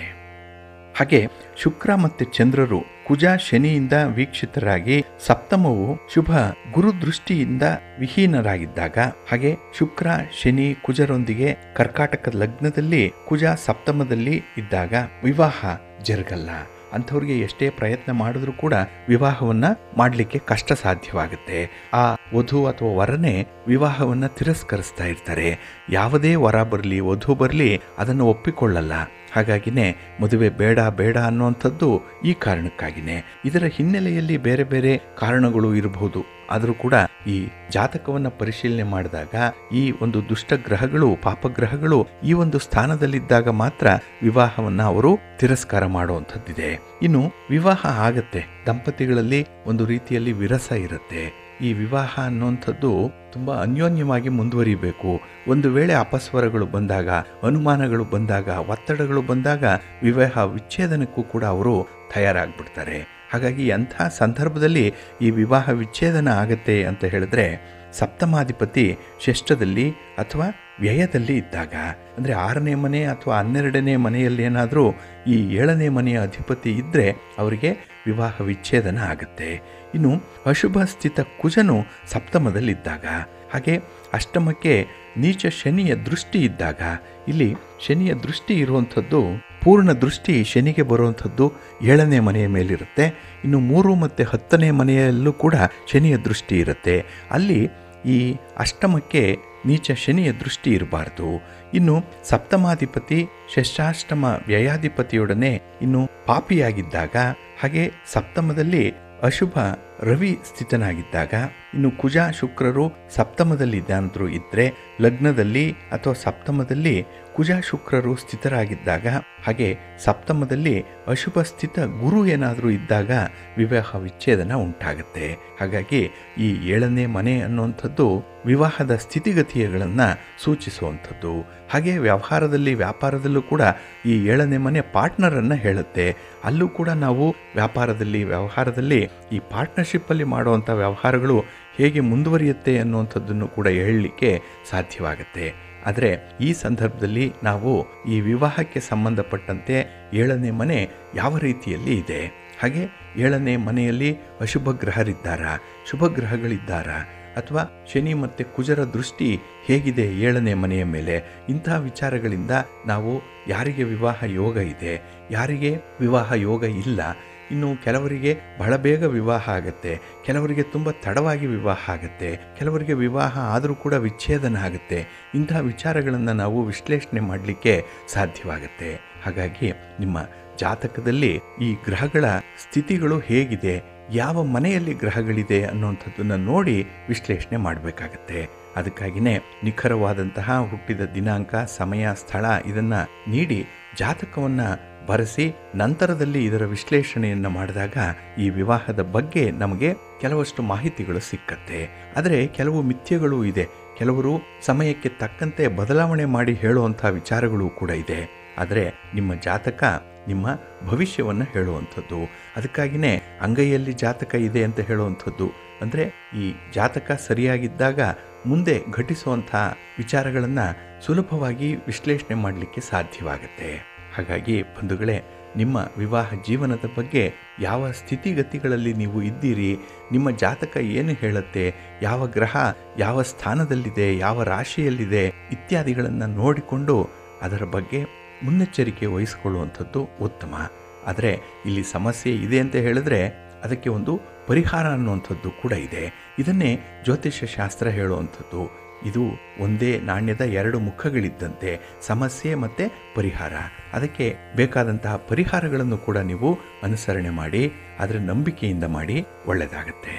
ಹಾಗೆ ಶುಕ್ರ ಮತ್ತು ಚಂದ್ರರು ಕುಜ, ಶನಿಯಿಂದ ವೀಕ್ಷಿತರಾಗಿ ಸಪ್ತಮವು ಶುಭ ಗುರುದೃಷ್ಟಿಯಿಂದ ವಿಹೀನರಾಗಿದ್ದಾಗ, ಹಾಗೆ ಶುಕ್ರ, ಶನಿ, ಕುಜರೊಂದಿಗೆ ಕರ್ಕಾಟಕ ಲಗ್ನದಲ್ಲಿ ಕುಜ ಸಪ್ತಮದಲ್ಲಿ ಇದ್ದಾಗ ವಿವಾಹ ಜರುಗಲ್ಲ. ಅಂಥವ್ರಿಗೆ ಎಷ್ಟೇ ಪ್ರಯತ್ನ ಮಾಡಿದ್ರೂ ಕೂಡ ವಿವಾಹವನ್ನು ಮಾಡಲಿಕ್ಕೆ ಕಷ್ಟ ಸಾಧ್ಯವಾಗುತ್ತೆ. ಆ ವಧು ಅಥವಾ ವರನೇ ವಿವಾಹವನ್ನು ತಿರಸ್ಕರಿಸ್ತಾ ಇರ್ತಾರೆ. ಯಾವುದೇ ವರ ಬರಲಿ, ವಧು ಬರಲಿ, ಅದನ್ನು ಒಪ್ಪಿಕೊಳ್ಳಲ್ಲ. ಹಾಗಾಗಿನೇ ಮದುವೆ ಬೇಡ ಬೇಡ ಅನ್ನುವಂಥದ್ದು ಈ ಕಾರಣಕ್ಕಾಗಿಯೇ. ಇದರ ಹಿನ್ನೆಲೆಯಲ್ಲಿ ಬೇರೆ ಬೇರೆ ಕಾರಣಗಳು ಇರಬಹುದು. ಆದರೂ ಕೂಡ ಈ ಜಾತಕವನ್ನು ಪರಿಶೀಲನೆ ಮಾಡಿದಾಗ ಈ ಒಂದು ದುಷ್ಟ ಗ್ರಹಗಳು, ಪಾಪಗ್ರಹಗಳು ಈ ಒಂದು ಸ್ಥಾನದಲ್ಲಿದ್ದಾಗ ಮಾತ್ರ ವಿವಾಹವನ್ನು ಅವರು ತಿರಸ್ಕಾರ ಮಾಡುವಂಥದ್ದಿದೆ. ಇನ್ನು ವಿವಾಹ ಆಗತ್ತೆ, ದಂಪತಿಗಳಲ್ಲಿ ಒಂದು ರೀತಿಯಲ್ಲಿ ವಿರಸ ಇರುತ್ತೆ. ಈ ವಿವಾಹ ಅನ್ನುವಂಥದ್ದು ತುಂಬ ಅನ್ಯೋನ್ಯವಾಗಿ ಮುಂದುವರಿಬೇಕು. ಒಂದು ವೇಳೆ ಅಪಸ್ವರಗಳು ಬಂದಾಗ, ಅನುಮಾನಗಳು ಬಂದಾಗ, ಒತ್ತಡಗಳು ಬಂದಾಗ ವಿವಾಹ ವಿಚ್ಛೇದನಕ್ಕೂ ಕೂಡ ಅವರು ತಯಾರಾಗ್ಬಿಡ್ತಾರೆ. ಹಾಗಾಗಿ ಅಂಥ ಸಂದರ್ಭದಲ್ಲಿ ಈ ವಿವಾಹ ವಿಚ್ಛೇದನ ಆಗತ್ತೆ ಅಂತ ಹೇಳಿದ್ರೆ, ಸಪ್ತಮಾಧಿಪತಿ ಷಷ್ಠದಲ್ಲಿ ಅಥವಾ ವ್ಯಯದಲ್ಲಿ ಇದ್ದಾಗ, ಅಂದರೆ 6ನೇ ಮನೆ ಅಥವಾ 12ನೇ ಮನೆಯಲ್ಲಿ ಏನಾದರೂ ಈ 7ನೇ ಮನೆಯ ಅಧಿಪತಿ ಇದ್ದರೆ ಅವರಿಗೆ ವಿವಾಹ ವಿಚ್ಛೇದನ ಆಗುತ್ತೆ. ಇನ್ನು ಅಶುಭ ಸ್ಥಿತ ಕುಜನು ಸಪ್ತಮದಲ್ಲಿದ್ದಾಗ, ಹಾಗೆ ಅಷ್ಟಮಕ್ಕೆ ನೀಚ ಶನಿಯ ದೃಷ್ಟಿ ಇದ್ದಾಗ, ಇಲ್ಲಿ ಶನಿಯ ದೃಷ್ಟಿ ಇರುವಂಥದ್ದು ಪೂರ್ಣ ದೃಷ್ಟಿ ಶನಿಗೆ ಬರುವಂಥದ್ದು 7ನೇ ಮನೆಯ ಮೇಲಿರುತ್ತೆ. ಇನ್ನು 3 ಮತ್ತು 10ನೇ ಮನೆಯಲ್ಲೂ ಕೂಡ ಶನಿಯ ದೃಷ್ಟಿ ಇರುತ್ತೆ. ಅಲ್ಲಿ ಈ ಅಷ್ಟಮಕ್ಕೆ ನೀಚ ಶನಿಯ ದೃಷ್ಟಿ ಇರಬಾರ್ದು. ಇನ್ನು ಸಪ್ತಮಾಧಿಪತಿ ಷಷ್ಠಾಷ್ಟಮ ವ್ಯಯಾಧಿಪತಿಯೊಡನೆ ಇನ್ನು ಪಾಪಿಯಾಗಿದ್ದಾಗ, ಹಾಗೆ ಸಪ್ತಮದಲ್ಲಿ ಅಶುಭ ರವಿ ಸ್ಥಿತನಾಗಿದ್ದಾಗ, ಇನ್ನು ಕುಜ ಶುಕ್ರರು ಸಪ್ತಮದಲ್ಲಿ ಏನಾದರೂ ಇದ್ದರೆ, ಲಗ್ನದಲ್ಲಿ ಅಥವಾ ಸಪ್ತಮದಲ್ಲಿ ಕುಜ ಶುಕ್ರರು ಸ್ಥಿತರಾಗಿದ್ದಾಗ, ಹಾಗೆ ಸಪ್ತಮದಲ್ಲಿ ಅಶುಭ ಸ್ಥಿತ ಗುರು ಏನಾದರೂ ಇದ್ದಾಗ ವಿವಾಹ ವಿಚ್ಛೇದನ ಉಂಟಾಗುತ್ತೆ. ಹಾಗಾಗಿ ಈ 7ನೇ ಮನೆ ಅನ್ನುವಂಥದ್ದು ವಿವಾಹದ ಸ್ಥಿತಿಗತಿಗಳನ್ನು ಸೂಚಿಸುವಂಥದ್ದು. ಹಾಗೆ ವ್ಯಾಪಾರದಲ್ಲೂ ಕೂಡ ಈ 7ನೇ ಮನೆ ಪಾರ್ಟ್ನರನ್ನು ಹೇಳುತ್ತೆ. ಅಲ್ಲೂ ಕೂಡ ನಾವು ವ್ಯವಹಾರದಲ್ಲಿ ಈ ಪಾರ್ಟ್ನರ್ಶಿಪ್ಪಲ್ಲಿ ಮಾಡುವಂಥ ವ್ಯವಹಾರಗಳು ಹೇಗೆ ಮುಂದುವರಿಯುತ್ತೆ ಅನ್ನುವಂಥದ್ದನ್ನು ಕೂಡ ಹೇಳಲಿಕ್ಕೆ ಸಾಧ್ಯವಾಗುತ್ತೆ. ಆದರೆ ಈ ಸಂದರ್ಭದಲ್ಲಿ ನಾವು ಈ ವಿವಾಹಕ್ಕೆ ಸಂಬಂಧಪಟ್ಟಂತೆ 7ನೇ ಮನೆ ಯಾವ ರೀತಿಯಲ್ಲಿ ಇದೆ, ಹಾಗೆ 7ನೇ ಮನೆಯಲ್ಲಿ ಅಶುಭ ಗ್ರಹರಿದ್ದಾರಾ, ಶುಭ ಗ್ರಹಗಳಿದ್ದಾರಾ, ಅಥವಾ ಶನಿ ಮತ್ತು ಕುಜರ ದೃಷ್ಟಿ ಹೇಗಿದೆ 7ನೇ ಮನೆಯ ಮೇಲೆ, ಇಂತಹ ವಿಚಾರಗಳಿಂದ ನಾವು ಯಾರಿಗೆ ವಿವಾಹ ಯೋಗ ಇದೆ, ಯಾರಿಗೆ ವಿವಾಹ ಯೋಗ ಇಲ್ಲ, ಇನ್ನು ಕೆಲವರಿಗೆ ಬಹಳ ಬೇಗ ವಿವಾಹ ಆಗುತ್ತೆ, ಕೆಲವರಿಗೆ ತುಂಬ ತಡವಾಗಿ ವಿವಾಹ ಆಗುತ್ತೆ, ಕೆಲವರಿಗೆ ವಿವಾಹ ಆದರೂ ಕೂಡ ವಿಚ್ಛೇದನ ಆಗುತ್ತೆ. ಇಂತಹ ವಿಚಾರಗಳನ್ನು ನಾವು ವಿಶ್ಲೇಷಣೆ ಮಾಡಲಿಕ್ಕೆ ಸಾಧ್ಯವಾಗುತ್ತೆ. ಹಾಗಾಗಿ ನಿಮ್ಮ ಜಾತಕದಲ್ಲಿ ಈ ಗ್ರಹಗಳ ಸ್ಥಿತಿಗಳು ಹೇಗಿದೆ, ಯಾವ ಮನೆಯಲ್ಲಿ ಗ್ರಹಗಳಿದೆ ಅನ್ನುವಂಥದ್ದನ್ನು ನೋಡಿ ವಿಶ್ಲೇಷಣೆ ಮಾಡಬೇಕಾಗತ್ತೆ. ಅದಕ್ಕಾಗಿಯೇ ನಿಖರವಾದಂತಹ ಹುಟ್ಟಿದ ದಿನಾಂಕ, ಸಮಯ, ಸ್ಥಳ ಇದನ್ನು ನೀಡಿ ಜಾತಕವನ್ನು ಬರೆಸಿ ನಂತರದಲ್ಲಿ ಇದರ ವಿಶ್ಲೇಷಣೆಯನ್ನು ಮಾಡಿದಾಗ ಈ ವಿವಾಹದ ಬಗ್ಗೆ ನಮಗೆ ಕೆಲವಷ್ಟು ಮಾಹಿತಿಗಳು ಸಿಕ್ಕತ್ತೆ. ಆದರೆ ಕೆಲವು ಮಿಥ್ಯೆಗಳು ಇದೆ, ಕೆಲವರು ಸಮಯಕ್ಕೆ ತಕ್ಕಂತೆ ಬದಲಾವಣೆ ಮಾಡಿ ಹೇಳುವಂಥ ವಿಚಾರಗಳು ಕೂಡ ಇದೆ. ಆದರೆ ನಿಮ್ಮ ಜಾತಕ ನಿಮ್ಮ ಭವಿಷ್ಯವನ್ನು ಹೇಳುವಂಥದ್ದು. ಅದಕ್ಕಾಗಿಯೇ ಅಂಗೈಯಲ್ಲಿ ಜಾತಕ ಇದೆ ಅಂತ ಹೇಳುವಂಥದ್ದು. ಅಂದರೆ ಈ ಜಾತಕ ಸರಿಯಾಗಿದ್ದಾಗ ಮುಂದೆ ಘಟಿಸುವಂಥ ವಿಚಾರಗಳನ್ನು ಸುಲಭವಾಗಿ ವಿಶ್ಲೇಷಣೆ ಮಾಡಲಿಕ್ಕೆ ಸಾಧ್ಯವಾಗುತ್ತೆ. ಹಾಗಾಗಿ ಬಂಧುಗಳೇ, ನಿಮ್ಮ ವಿವಾಹ ಜೀವನದ ಬಗ್ಗೆ ಯಾವ ಸ್ಥಿತಿಗತಿಗಳಲ್ಲಿ ನೀವು ಇದ್ದೀರಿ, ನಿಮ್ಮ ಜಾತಕ ಏನು ಹೇಳುತ್ತೆ, ಯಾವ ಗ್ರಹ ಯಾವ ಸ್ಥಾನದಲ್ಲಿದೆ, ಯಾವ ರಾಶಿಯಲ್ಲಿದೆ ಇತ್ಯಾದಿಗಳನ್ನು ನೋಡಿಕೊಂಡು ಅದರ ಬಗ್ಗೆ ಮುನ್ನೆಚ್ಚರಿಕೆ ವಹಿಸಿಕೊಳ್ಳುವಂಥದ್ದು ಉತ್ತಮ. ಆದರೆ ಇಲ್ಲಿ ಸಮಸ್ಯೆ ಇದೆ ಅಂತ ಹೇಳಿದ್ರೆ ಅದಕ್ಕೆ ಒಂದು ಪರಿಹಾರ ಅನ್ನುವಂಥದ್ದು ಕೂಡ ಇದೆ. ಇದನ್ನೇ ಜ್ಯೋತಿಷ್ಯ ಶಾಸ್ತ್ರ ಹೇಳುವಂಥದ್ದು. ಇದು ಒಂದೇ ನಾಣ್ಯದ 2 ಮುಖಗಳಿದ್ದಂತೆ, ಸಮಸ್ಯೆ ಮತ್ತು ಪರಿಹಾರ. ಅದಕ್ಕೆ ಬೇಕಾದಂತಹ ಪರಿಹಾರಗಳನ್ನು ಕೂಡ ನೀವು ಅನುಸರಣೆ ಮಾಡಿ, ಅದರ ನಂಬಿಕೆಯಿಂದ ಮಾಡಿ, ಒಳ್ಳೆಯದಾಗತ್ತೆ.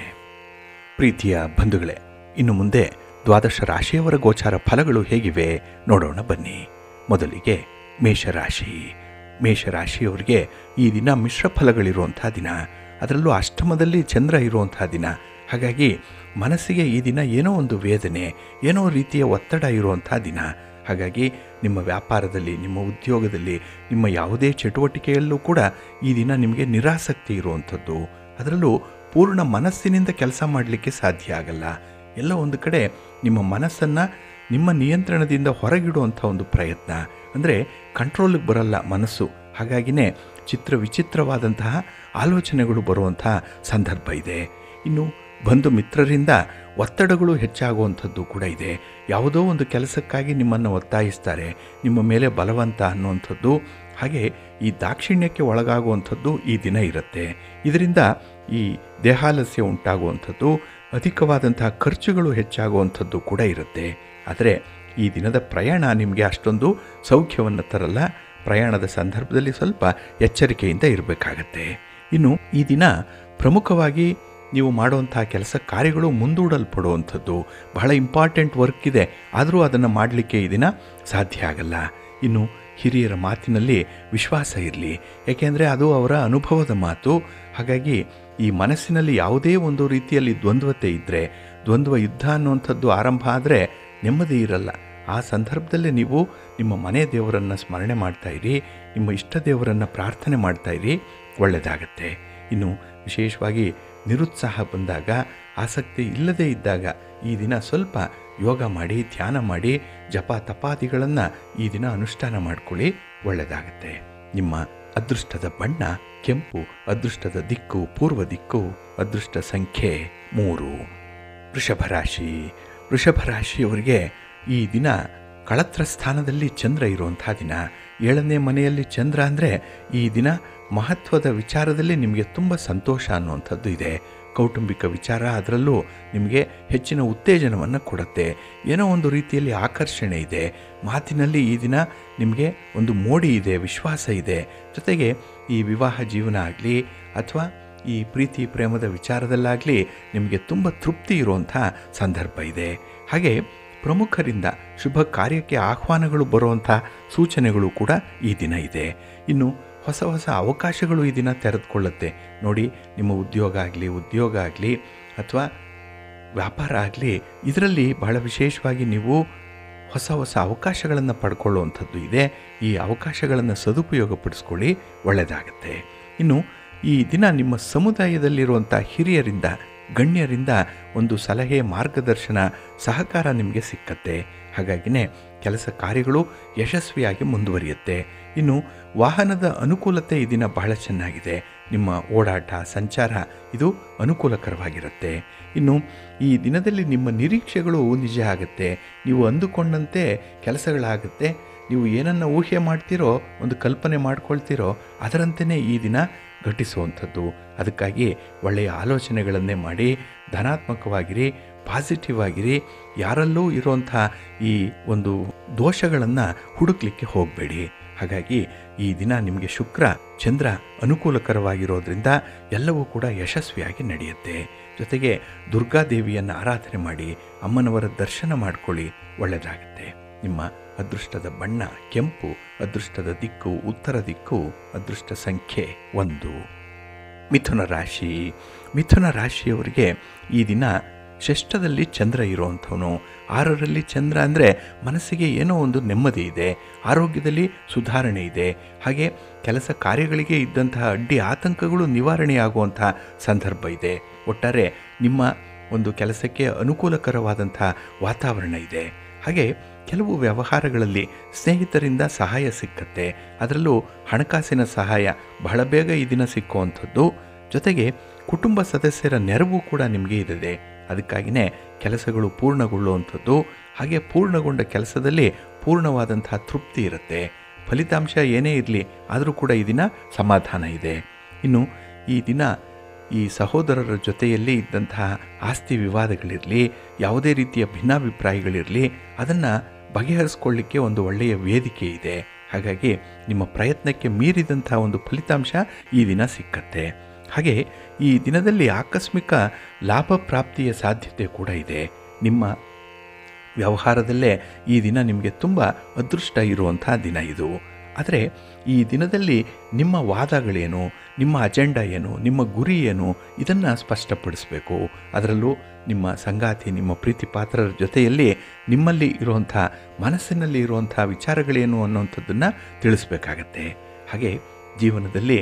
ಪ್ರೀತಿಯ ಬಂಧುಗಳೇ, ಇನ್ನು ಮುಂದೆ 12 ರಾಶಿಯವರ ಗೋಚಾರ ಫಲಗಳು ಹೇಗಿವೆ ನೋಡೋಣ ಬನ್ನಿ. ಮೊದಲಿಗೆ ಮೇಷರಾಶಿಯವರಿಗೆ ಈ ದಿನ ಮಿಶ್ರ ಫಲಗಳಿರುವಂಥ ದಿನ, ಅದರಲ್ಲೂ ಅಷ್ಟಮದಲ್ಲಿ ಚಂದ್ರ ಇರುವಂಥ ದಿನ. ಹಾಗಾಗಿ ಮನಸ್ಸಿಗೆ ಈ ದಿನ ಏನೋ ಒಂದು ವೇದನೆ, ಏನೋ ರೀತಿಯ ಒತ್ತಡ ಇರುವಂಥ ದಿನ. ಹಾಗಾಗಿ ನಿಮ್ಮ ವ್ಯಾಪಾರದಲ್ಲಿ, ನಿಮ್ಮ ಉದ್ಯೋಗದಲ್ಲಿ, ನಿಮ್ಮ ಯಾವುದೇ ಚಟುವಟಿಕೆಯಲ್ಲೂ ಕೂಡ ಈ ದಿನ ನಿಮಗೆ ನಿರಾಸಕ್ತಿ ಇರುವಂಥದ್ದು. ಅದರಲ್ಲೂ ಪೂರ್ಣ ಮನಸ್ಸಿನಿಂದ ಕೆಲಸ ಮಾಡಲಿಕ್ಕೆ ಸಾಧ್ಯ ಆಗಲ್ಲ. ಎಲ್ಲ ಒಂದು ಕಡೆ ನಿಮ್ಮ ಮನಸ್ಸನ್ನು ನಿಮ್ಮ ನಿಯಂತ್ರಣದಿಂದ ಹೊರಗಿಡುವಂಥ ಒಂದು ಪ್ರಯತ್ನ, ಅಂದರೆ ಕಂಟ್ರೋಲಿಗೆ ಬರಲ್ಲ ಮನಸ್ಸು. ಹಾಗಾಗಿನೇ ವಿಚಿತ್ರವಾದಂತಹ ಆಲೋಚನೆಗಳು ಬರುವಂಥ ಸಂದರ್ಭ ಇದೆ. ಇನ್ನು ಬಂಧು ಮಿತ್ರರಿಂದ ಒತ್ತಡಗಳು ಹೆಚ್ಚಾಗುವಂಥದ್ದು ಕೂಡ ಇದೆ. ಯಾವುದೋ ಒಂದು ಕೆಲಸಕ್ಕಾಗಿ ನಿಮ್ಮನ್ನು ಒತ್ತಾಯಿಸ್ತಾರೆ, ನಿಮ್ಮ ಮೇಲೆ ಬಲವಂತ ಅನ್ನುವಂಥದ್ದು, ಹಾಗೆ ಈ ದಾಕ್ಷಿಣ್ಯಕ್ಕೆ ಒಳಗಾಗುವಂಥದ್ದು ಈ ದಿನ ಇರುತ್ತೆ. ಇದರಿಂದ ಈ ದೇಹಾಲಸ್ಯ ಉಂಟಾಗುವಂಥದ್ದು, ಅಧಿಕವಾದಂತಹ ಖರ್ಚುಗಳು ಹೆಚ್ಚಾಗುವಂಥದ್ದು ಕೂಡ ಇರುತ್ತೆ. ಆದರೆ ಈ ದಿನದ ಪ್ರಯಾಣ ನಿಮಗೆ ಅಷ್ಟೊಂದು ಸೌಖ್ಯವನ್ನು ತರಲ್ಲ. ಪ್ರಯಾಣದ ಸಂದರ್ಭದಲ್ಲಿ ಸ್ವಲ್ಪ ಎಚ್ಚರಿಕೆಯಿಂದ ಇರಬೇಕಾಗತ್ತೆ. ಇನ್ನು ಈ ದಿನ ಪ್ರಮುಖವಾಗಿ ನೀವು ಮಾಡುವಂಥ ಕೆಲಸ ಕಾರ್ಯಗಳು ಮುಂದೂಡಲ್ಪಡುವಂಥದ್ದು. ಬಹಳ ಇಂಪಾರ್ಟೆಂಟ್ ವರ್ಕ್ ಇದೆ, ಆದರೂ ಅದನ್ನು ಮಾಡಲಿಕ್ಕೆ ಈ ದಿನ ಸಾಧ್ಯ ಆಗಲ್ಲ. ಇನ್ನು ಹಿರಿಯರ ಮಾತಿನಲ್ಲಿ ವಿಶ್ವಾಸ ಇರಲಿ, ಏಕೆಂದರೆ ಅದು ಅವರ ಅನುಭವದ ಮಾತು. ಹಾಗಾಗಿ ಈ ಮನಸ್ಸಿನಲ್ಲಿ ಯಾವುದೇ ಒಂದು ರೀತಿಯಲ್ಲಿ ದ್ವಂದ್ವತೆ ಇದ್ದರೆ, ದ್ವಂದ್ವ ಯುದ್ಧ ಅನ್ನುವಂಥದ್ದು ಆರಂಭ ಆದರೆ ನೆಮ್ಮದಿ ಇರಲ್ಲ. ಆ ಸಂದರ್ಭದಲ್ಲೇ ನೀವು ನಿಮ್ಮ ಮನೆ ದೇವರನ್ನು ಸ್ಮರಣೆ ಮಾಡ್ತಾಯಿರಿ, ನಿಮ್ಮ ಇಷ್ಟ ದೇವರನ್ನು ಪ್ರಾರ್ಥನೆ ಮಾಡ್ತಾಯಿರಿ, ಒಳ್ಳೆಯದಾಗತ್ತೆ. ಇನ್ನು ವಿಶೇಷವಾಗಿ ನಿರುತ್ಸಾಹ ಬಂದಾಗ, ಆಸಕ್ತಿ ಇಲ್ಲದೇ ಇದ್ದಾಗ ಈ ದಿನ ಸ್ವಲ್ಪ ಯೋಗ ಮಾಡಿ, ಧ್ಯಾನ ಮಾಡಿ, ಜಪ ತಪಾದಿಗಳನ್ನು ಈ ದಿನ ಅನುಷ್ಠಾನ ಮಾಡ್ಕೊಳ್ಳಿ, ಒಳ್ಳೆಯದಾಗತ್ತೆ. ನಿಮ್ಮ ಅದೃಷ್ಟದ ಬಣ್ಣ ಕೆಂಪು, ಅದೃಷ್ಟದ ದಿಕ್ಕು ಪೂರ್ವ ದಿಕ್ಕು, ಅದೃಷ್ಟ ಸಂಖ್ಯೆ 3. ವೃಷಭ ರಾಶಿಯವರಿಗೆ ಈ ದಿನ ಕಳತ್ರ ಸ್ಥಾನದಲ್ಲಿ ಚಂದ್ರ ಇರುವಂಥ ದಿನ. 7ನೇ ಮನೆಯಲ್ಲಿ ಚಂದ್ರ ಅಂದರೆ ಈ ದಿನ ಮಹತ್ವದ ವಿಚಾರದಲ್ಲಿ ನಿಮಗೆ ತುಂಬ ಸಂತೋಷ ಅನ್ನುವಂಥದ್ದು ಇದೆ. ಕೌಟುಂಬಿಕ ವಿಚಾರ, ಅದರಲ್ಲೂ ನಿಮಗೆ ಹೆಚ್ಚಿನ ಉತ್ತೇಜನವನ್ನು ಕೊಡುತ್ತೆ. ಏನೋ ಒಂದು ರೀತಿಯಲ್ಲಿ ಆಕರ್ಷಣೆ ಇದೆ. ಮಾತಿನಲ್ಲಿ ಈ ದಿನ ನಿಮಗೆ ಒಂದು ಮೋಡಿ ಇದೆ, ವಿಶ್ವಾಸ ಇದೆ. ಜೊತೆಗೆ ಈ ವಿವಾಹ ಜೀವನ ಆಗಲಿ ಅಥವಾ ಈ ಪ್ರೀತಿ ಪ್ರೇಮದ ವಿಚಾರದಲ್ಲಾಗಲಿ ನಿಮಗೆ ತುಂಬ ತೃಪ್ತಿ ಇರುವಂಥ ಸಂದರ್ಭ ಇದೆ. ಹಾಗೆ ಪ್ರಮುಖರಿಂದ ಶುಭ ಕಾರ್ಯಕ್ಕೆ ಆಹ್ವಾನಗಳು ಬರುವಂಥ ಸೂಚನೆಗಳು ಕೂಡ ಈ ದಿನ ಇದೆ. ಇನ್ನು ಹೊಸ ಹೊಸ ಅವಕಾಶಗಳು ಈ ದಿನ ತೆರೆದುಕೊಳ್ಳುತ್ತೆ ನೋಡಿ. ನಿಮ್ಮ ಉದ್ಯೋಗ ಆಗಲಿ ಅಥವಾ ವ್ಯಾಪಾರ ಆಗಲಿ, ಇದರಲ್ಲಿ ಬಹಳ ವಿಶೇಷವಾಗಿ ನೀವು ಹೊಸ ಹೊಸ ಅವಕಾಶಗಳನ್ನು ಪಡ್ಕೊಳ್ಳುವಂಥದ್ದು ಇದೆ. ಈ ಅವಕಾಶಗಳನ್ನು ಸದುಪಯೋಗಪಡಿಸ್ಕೊಳ್ಳಿ, ಒಳ್ಳೆಯದಾಗತ್ತೆ. ಇನ್ನು ಈ ದಿನ ನಿಮ್ಮ ಸಮುದಾಯದಲ್ಲಿರುವಂಥ ಹಿರಿಯರಿಂದ, ಗಣ್ಯರಿಂದ ಒಂದು ಸಲಹೆ, ಮಾರ್ಗದರ್ಶನ, ಸಹಕಾರ ನಿಮಗೆ ಸಿಕ್ಕತ್ತೆ. ಹಾಗಾಗಿನೇ ಕೆಲಸ ಕಾರ್ಯಗಳು ಯಶಸ್ವಿಯಾಗಿ ಮುಂದುವರಿಯುತ್ತೆ. ಇನ್ನು ವಾಹನದ ಅನುಕೂಲತೆ ಈ ದಿನ ಬಹಳ ಚೆನ್ನಾಗಿದೆ. ನಿಮ್ಮ ಓಡಾಟ, ಸಂಚಾರ ಇದು ಅನುಕೂಲಕರವಾಗಿರುತ್ತೆ. ಇನ್ನು ಈ ದಿನದಲ್ಲಿ ನಿಮ್ಮ ನಿರೀಕ್ಷೆಗಳು ನಿಜ ಆಗುತ್ತೆ. ನೀವು ಅಂದುಕೊಂಡಂತೆ ಕೆಲಸಗಳಾಗುತ್ತೆ. ನೀವು ಏನನ್ನು ಊಹೆ ಮಾಡ್ತೀರೋ, ಒಂದು ಕಲ್ಪನೆ ಮಾಡ್ಕೊಳ್ತೀರೋ, ಅದರಂತೆಯೇ ಈ ದಿನ ಘಟಿಸುವಂಥದ್ದು. ಅದಕ್ಕಾಗಿ ಒಳ್ಳೆಯ ಆಲೋಚನೆಗಳನ್ನೇ ಮಾಡಿ ಧನಾತ್ಮಕವಾಗಿರಿ, ಪಾಸಿಟಿವ್ ಆಗಿರಿ. ಯಾರಲ್ಲೂ ಇರುವಂಥ ಈ ಒಂದು ದೋಷಗಳನ್ನು ಹುಡುಕ್ಲಿಕ್ಕೆ ಹೋಗಬೇಡಿ. ಹಾಗಾಗಿ ಈ ದಿನ ನಿಮಗೆ ಶುಕ್ರ, ಚಂದ್ರ ಅನುಕೂಲಕರವಾಗಿರೋದ್ರಿಂದ ಎಲ್ಲವೂ ಕೂಡ ಯಶಸ್ವಿಯಾಗಿ ನಡೆಯುತ್ತೆ. ಜೊತೆಗೆ ದುರ್ಗಾದೇವಿಯನ್ನು ಆರಾಧನೆ ಮಾಡಿ, ಅಮ್ಮನವರ ದರ್ಶನ ಮಾಡಿಕೊಳ್ಳಿ, ಒಳ್ಳೆಯದಾಗುತ್ತೆ. ನಿಮ್ಮ ಅದೃಷ್ಟದ ಬಣ್ಣ ಕೆಂಪು, ಅದೃಷ್ಟದ ದಿಕ್ಕು ಉತ್ತರ ದಿಕ್ಕು, ಅದೃಷ್ಟ ಸಂಖ್ಯೆ 1. ಮಿಥುನ ರಾಶಿಯವರಿಗೆ ಈ ದಿನ ಷಷ್ಠದಲ್ಲಿ ಚಂದ್ರ ಇರುವಂಥವನು. 6ರಲ್ಲಿ ಚಂದ್ರ ಅಂದರೆ ಮನಸ್ಸಿಗೆ ಏನೋ ಒಂದು ನೆಮ್ಮದಿ ಇದೆ, ಆರೋಗ್ಯದಲ್ಲಿ ಸುಧಾರಣೆ ಇದೆ. ಹಾಗೆ ಕೆಲಸ ಕಾರ್ಯಗಳಿಗೆ ಇದ್ದಂತಹ ಅಡ್ಡಿ ಆತಂಕಗಳು ನಿವಾರಣೆಯಾಗುವಂಥ ಸಂದರ್ಭ ಇದೆ. ಒಟ್ಟಾರೆ ನಿಮ್ಮ ಒಂದು ಕೆಲಸಕ್ಕೆ ಅನುಕೂಲಕರವಾದಂಥ ವಾತಾವರಣ ಇದೆ. ಹಾಗೆ ಕೆಲವು ವ್ಯವಹಾರಗಳಲ್ಲಿ ಸ್ನೇಹಿತರಿಂದ ಸಹಾಯ ಸಿಕ್ಕತ್ತೆ. ಅದರಲ್ಲೂ ಹಣಕಾಸಿನ ಸಹಾಯ ಬಹಳ ಬೇಗ ಈ ದಿನ ಸಿಕ್ಕುವಂಥದ್ದು. ಜೊತೆಗೆ ಕುಟುಂಬ ಸದಸ್ಯರ ನೆರವು ಕೂಡ ನಿಮಗೆ ಇದೆ. ಅದಕ್ಕಾಗಿಯೇ ಕೆಲಸಗಳು ಪೂರ್ಣಗೊಳ್ಳುವಂಥದ್ದು. ಹಾಗೆ ಪೂರ್ಣಗೊಂಡ ಕೆಲಸದಲ್ಲಿ ಪೂರ್ಣವಾದಂಥ ತೃಪ್ತಿ ಇರುತ್ತೆ. ಫಲಿತಾಂಶ ಏನೇ ಇರಲಿ ಆದರೂ ಕೂಡ ಈ ದಿನ ಸಮಾಧಾನ ಇದೆ. ಇನ್ನು ಈ ದಿನ ಈ ಸಹೋದರರ ಜೊತೆಯಲ್ಲಿ ಇದ್ದಂತಹ ಆಸ್ತಿ ವಿವಾದಗಳಿರಲಿ, ಯಾವುದೇ ರೀತಿಯ ಭಿನ್ನಾಭಿಪ್ರಾಯಗಳಿರಲಿ, ಅದನ್ನು ಬಗೆಹರಿಸ್ಕೊಳ್ಳಿಕ್ಕೆ ಒಂದು ಒಳ್ಳೆಯ ವೇದಿಕೆ ಇದೆ. ಹಾಗಾಗಿ ನಿಮ್ಮ ಪ್ರಯತ್ನಕ್ಕೆ ಮೀರಿದಂಥ ಒಂದು ಫಲಿತಾಂಶ ಈ ದಿನ ಸಿಕ್ಕತ್ತೆ. ಹಾಗೆ ಈ ದಿನದಲ್ಲಿ ಆಕಸ್ಮಿಕ ಲಾಭ ಪ್ರಾಪ್ತಿಯ ಸಾಧ್ಯತೆ ಕೂಡ ಇದೆ. ನಿಮ್ಮ ವ್ಯವಹಾರದಲ್ಲೇ ಈ ದಿನ ನಿಮಗೆ ತುಂಬ ಅದೃಷ್ಟ ಇರುವಂಥ ದಿನ ಇದು. ಆದರೆ ಈ ದಿನದಲ್ಲಿ ನಿಮ್ಮ ವಾದಗಳೇನು, ನಿಮ್ಮ ಅಜೆಂಡಾ ಏನು, ನಿಮ್ಮ ಗುರಿ ಏನು, ಇದನ್ನು ಸ್ಪಷ್ಟಪಡಿಸಬೇಕು. ಅದರಲ್ಲೂ ನಿಮ್ಮ ಸಂಗಾತಿ, ನಿಮ್ಮ ಪ್ರೀತಿ ಪಾತ್ರರ ಜೊತೆಯಲ್ಲಿ ನಿಮ್ಮಲ್ಲಿ ಇರುವಂಥ, ಮನಸ್ಸಿನಲ್ಲಿ ಇರುವಂಥ ವಿಚಾರಗಳೇನು ಅನ್ನೋಂಥದ್ದನ್ನು ತಿಳಿಸ್ಬೇಕಾಗತ್ತೆ. ಹಾಗೆ ಜೀವನದಲ್ಲಿ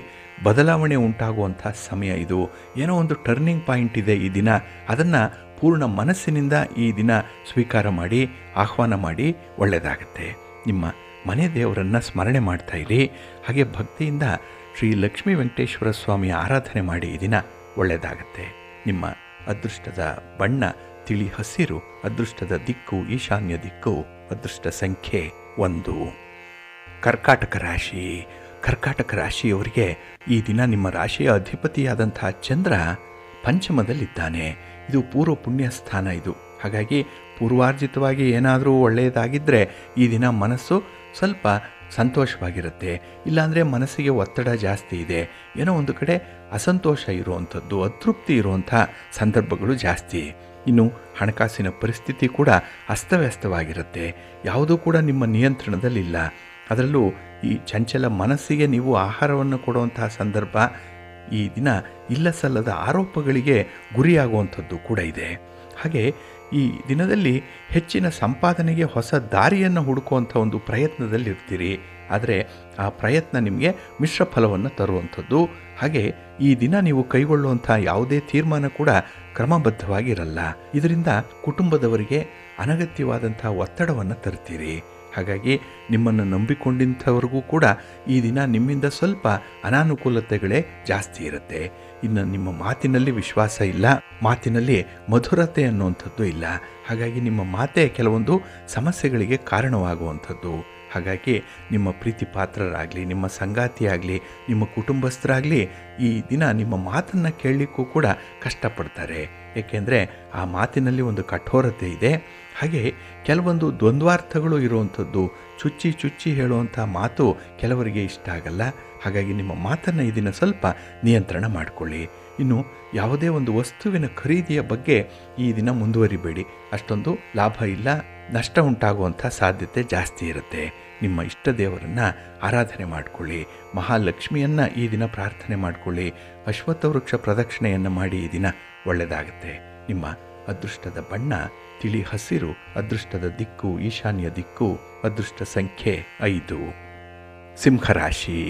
ಬದಲಾವಣೆ ಉಂಟಾಗುವಂಥ ಸಮಯ ಇದು. ಏನೋ ಒಂದು ಟರ್ನಿಂಗ್ ಪಾಯಿಂಟ್ ಇದೆ ಈ ದಿನ. ಅದನ್ನು ಪೂರ್ಣ ಮನಸ್ಸಿನಿಂದ ಈ ದಿನ ಸ್ವೀಕಾರ ಮಾಡಿ, ಆಹ್ವಾನ ಮಾಡಿ, ಒಳ್ಳೆಯದಾಗತ್ತೆ. ನಿಮ್ಮ ಮನೆ ದೇವರನ್ನು ಸ್ಮರಣೆ ಮಾಡ್ತಾ ಇರಿ. ಹಾಗೆ ಭಕ್ತಿಯಿಂದ ಶ್ರೀ ಲಕ್ಷ್ಮೀ ವೆಂಕಟೇಶ್ವರ ಸ್ವಾಮಿಯ ಆರಾಧನೆ ಮಾಡಿ ಈ ದಿನ ಒಳ್ಳೆಯದಾಗತ್ತೆ. ನಿಮ್ಮ ಅದೃಷ್ಟದ ಬಣ್ಣ ತಿಳಿ ಹಸಿರು, ಅದೃಷ್ಟದ ದಿಕ್ಕು ಈಶಾನ್ಯ ದಿಕ್ಕು, ಅದೃಷ್ಟ ಸಂಖ್ಯೆ 1. ಕರ್ಕಾಟಕ ರಾಶಿಯವರಿಗೆ ಈ ದಿನ ನಿಮ್ಮ ರಾಶಿಯ ಅಧಿಪತಿಯಾದಂಥ ಚಂದ್ರ ಪಂಚಮದಲ್ಲಿದ್ದಾನೆ. ಇದು ಪೂರ್ವ ಪುಣ್ಯ ಸ್ಥಾನ ಇದು. ಹಾಗಾಗಿ ಪೂರ್ವಾರ್ಜಿತವಾಗಿ ಏನಾದರೂ ಒಳ್ಳೆಯದಾಗಿದ್ದರೆ ಈ ದಿನ ಮನಸ್ಸು ಸ್ವಲ್ಪ ಸಂತೋಷವಾಗಿರುತ್ತೆ. ಇಲ್ಲಾಂದರೆ ಮನಸ್ಸಿಗೆ ಒತ್ತಡ ಜಾಸ್ತಿ ಇದೆ, ಏನೋ ಒಂದು ಕಡೆ ಅಸಂತೋಷ ಇರುವಂಥದ್ದು, ಅತೃಪ್ತಿ ಇರುವಂಥ ಸಂದರ್ಭಗಳು ಜಾಸ್ತಿ. ಇನ್ನು ಹಣಕಾಸಿನ ಪರಿಸ್ಥಿತಿ ಕೂಡ ಅಸ್ತವ್ಯಸ್ತವಾಗಿರುತ್ತೆ. ಯಾವುದೂ ಕೂಡ ನಿಮ್ಮ ನಿಯಂತ್ರಣದಲ್ಲಿಲ್ಲ. ಅದರಲ್ಲೂ ಈ ಚಂಚಲ ಮನಸ್ಸಿಗೆ ನೀವು ಆಹಾರವನ್ನು ಕೊಡುವಂತಹ ಸಂದರ್ಭ. ಈ ದಿನ ಇಲ್ಲ ಸಲ್ಲದ ಆರೋಪಗಳಿಗೆ ಗುರಿಯಾಗುವಂಥದ್ದು ಕೂಡ ಇದೆ. ಹಾಗೆ ಈ ದಿನದಲ್ಲಿ ಹೆಚ್ಚಿನ ಸಂಪಾದನೆಗೆ ಹೊಸ ದಾರಿಯನ್ನು ಹುಡುಕುವಂಥ ಒಂದು ಪ್ರಯತ್ನದಲ್ಲಿರ್ತೀರಿ. ಆದರೆ ಆ ಪ್ರಯತ್ನ ನಿಮಗೆ ಮಿಶ್ರ ಫಲವನ್ನು ತರುವಂಥದ್ದು. ಹಾಗೆ ಈ ದಿನ ನೀವು ಕೈಗೊಳ್ಳುವಂಥ ಯಾವುದೇ ತೀರ್ಮಾನ ಕೂಡ ಕ್ರಮಬದ್ಧವಾಗಿರಲ್ಲ. ಇದರಿಂದ ಕುಟುಂಬದವರಿಗೆ ಅನಗತ್ಯವಾದಂಥ ಒತ್ತಡವನ್ನು ತರ್ತೀರಿ. ಹಾಗಾಗಿ ನಿಮ್ಮನ್ನು ನಂಬಿಕೊಂಡಿಂಥವ್ರಿಗೂ ಕೂಡ ಈ ದಿನ ನಿಮ್ಮಿಂದ ಸ್ವಲ್ಪ ಅನಾನುಕೂಲತೆಗಳೇ ಜಾಸ್ತಿ ಇರುತ್ತೆ. ಇನ್ನು ನಿಮ್ಮ ಮಾತಿನಲ್ಲಿ ವಿಶ್ವಾಸ ಇಲ್ಲ, ಮಾತಿನಲ್ಲಿ ಮಧುರತೆ ಅನ್ನುವಂಥದ್ದು ಇಲ್ಲ. ಹಾಗಾಗಿ ನಿಮ್ಮ ಮಾತೇ ಕೆಲವೊಂದು ಸಮಸ್ಯೆಗಳಿಗೆ ಕಾರಣವಾಗುವಂಥದ್ದು. ಹಾಗಾಗಿ ನಿಮ್ಮ ಪ್ರೀತಿ ಪಾತ್ರರಾಗಲಿ, ನಿಮ್ಮ ಸಂಗಾತಿಯಾಗಲಿ, ನಿಮ್ಮ ಕುಟುಂಬಸ್ಥರಾಗಲಿ ಈ ದಿನ ನಿಮ್ಮ ಮಾತನ್ನು ಕೇಳಲಿಕ್ಕೂ ಕೂಡ ಕಷ್ಟಪಡ್ತಾರೆ. ಏಕೆಂದರೆ ಆ ಮಾತಿನಲ್ಲಿ ಒಂದು ಕಠೋರತೆ ಇದೆ. ಹಾಗೆ ಕೆಲವೊಂದು ದ್ವಂದ್ವಾರ್ಥಗಳು ಇರುವಂಥದ್ದು, ಚುಚ್ಚಿ ಹೇಳುವಂಥ ಮಾತು ಕೆಲವರಿಗೆ ಇಷ್ಟ ಆಗಲ್ಲ. ಹಾಗಾಗಿ ನಿಮ್ಮ ಮಾತನ್ನು ಈ ದಿನ ಸ್ವಲ್ಪ ನಿಯಂತ್ರಣ ಮಾಡಿಕೊಳ್ಳಿ. ಇನ್ನು ಯಾವುದೇ ಒಂದು ವಸ್ತುವಿನ ಖರೀದಿಯ ಬಗ್ಗೆ ಈ ದಿನ ಮುಂದುವರಿಬೇಡಿ. ಅಷ್ಟೊಂದು ಲಾಭ ಇಲ್ಲ, ನಷ್ಟ ಉಂಟಾಗುವಂಥ ಸಾಧ್ಯತೆ ಜಾಸ್ತಿ ಇರುತ್ತೆ. ನಿಮ್ಮ ಇಷ್ಟ ದೇವರನ್ನು ಆರಾಧನೆ ಮಾಡಿಕೊಳ್ಳಿ. ಮಹಾಲಕ್ಷ್ಮಿಯನ್ನು ಈ ದಿನ ಪ್ರಾರ್ಥನೆ ಮಾಡಿಕೊಳ್ಳಿ. ಅಶ್ವತ್ಥ ವೃಕ್ಷ ಪ್ರದಕ್ಷಿಣೆಯನ್ನು ಮಾಡಿ ಈ ದಿನ ಒಳ್ಳೆಯದಾಗುತ್ತೆ. ನಿಮ್ಮ ಅದೃಷ್ಟದ ಬಣ್ಣ ತಿಳಿ ಹಸಿರು, ಅದೃಷ್ಟದ ದಿಕ್ಕು ಈಶಾನ್ಯ ದಿಕ್ಕು, ಅದೃಷ್ಟ ಸಂಖ್ಯೆ 5. ಸಿಂಹರಾಶಿ.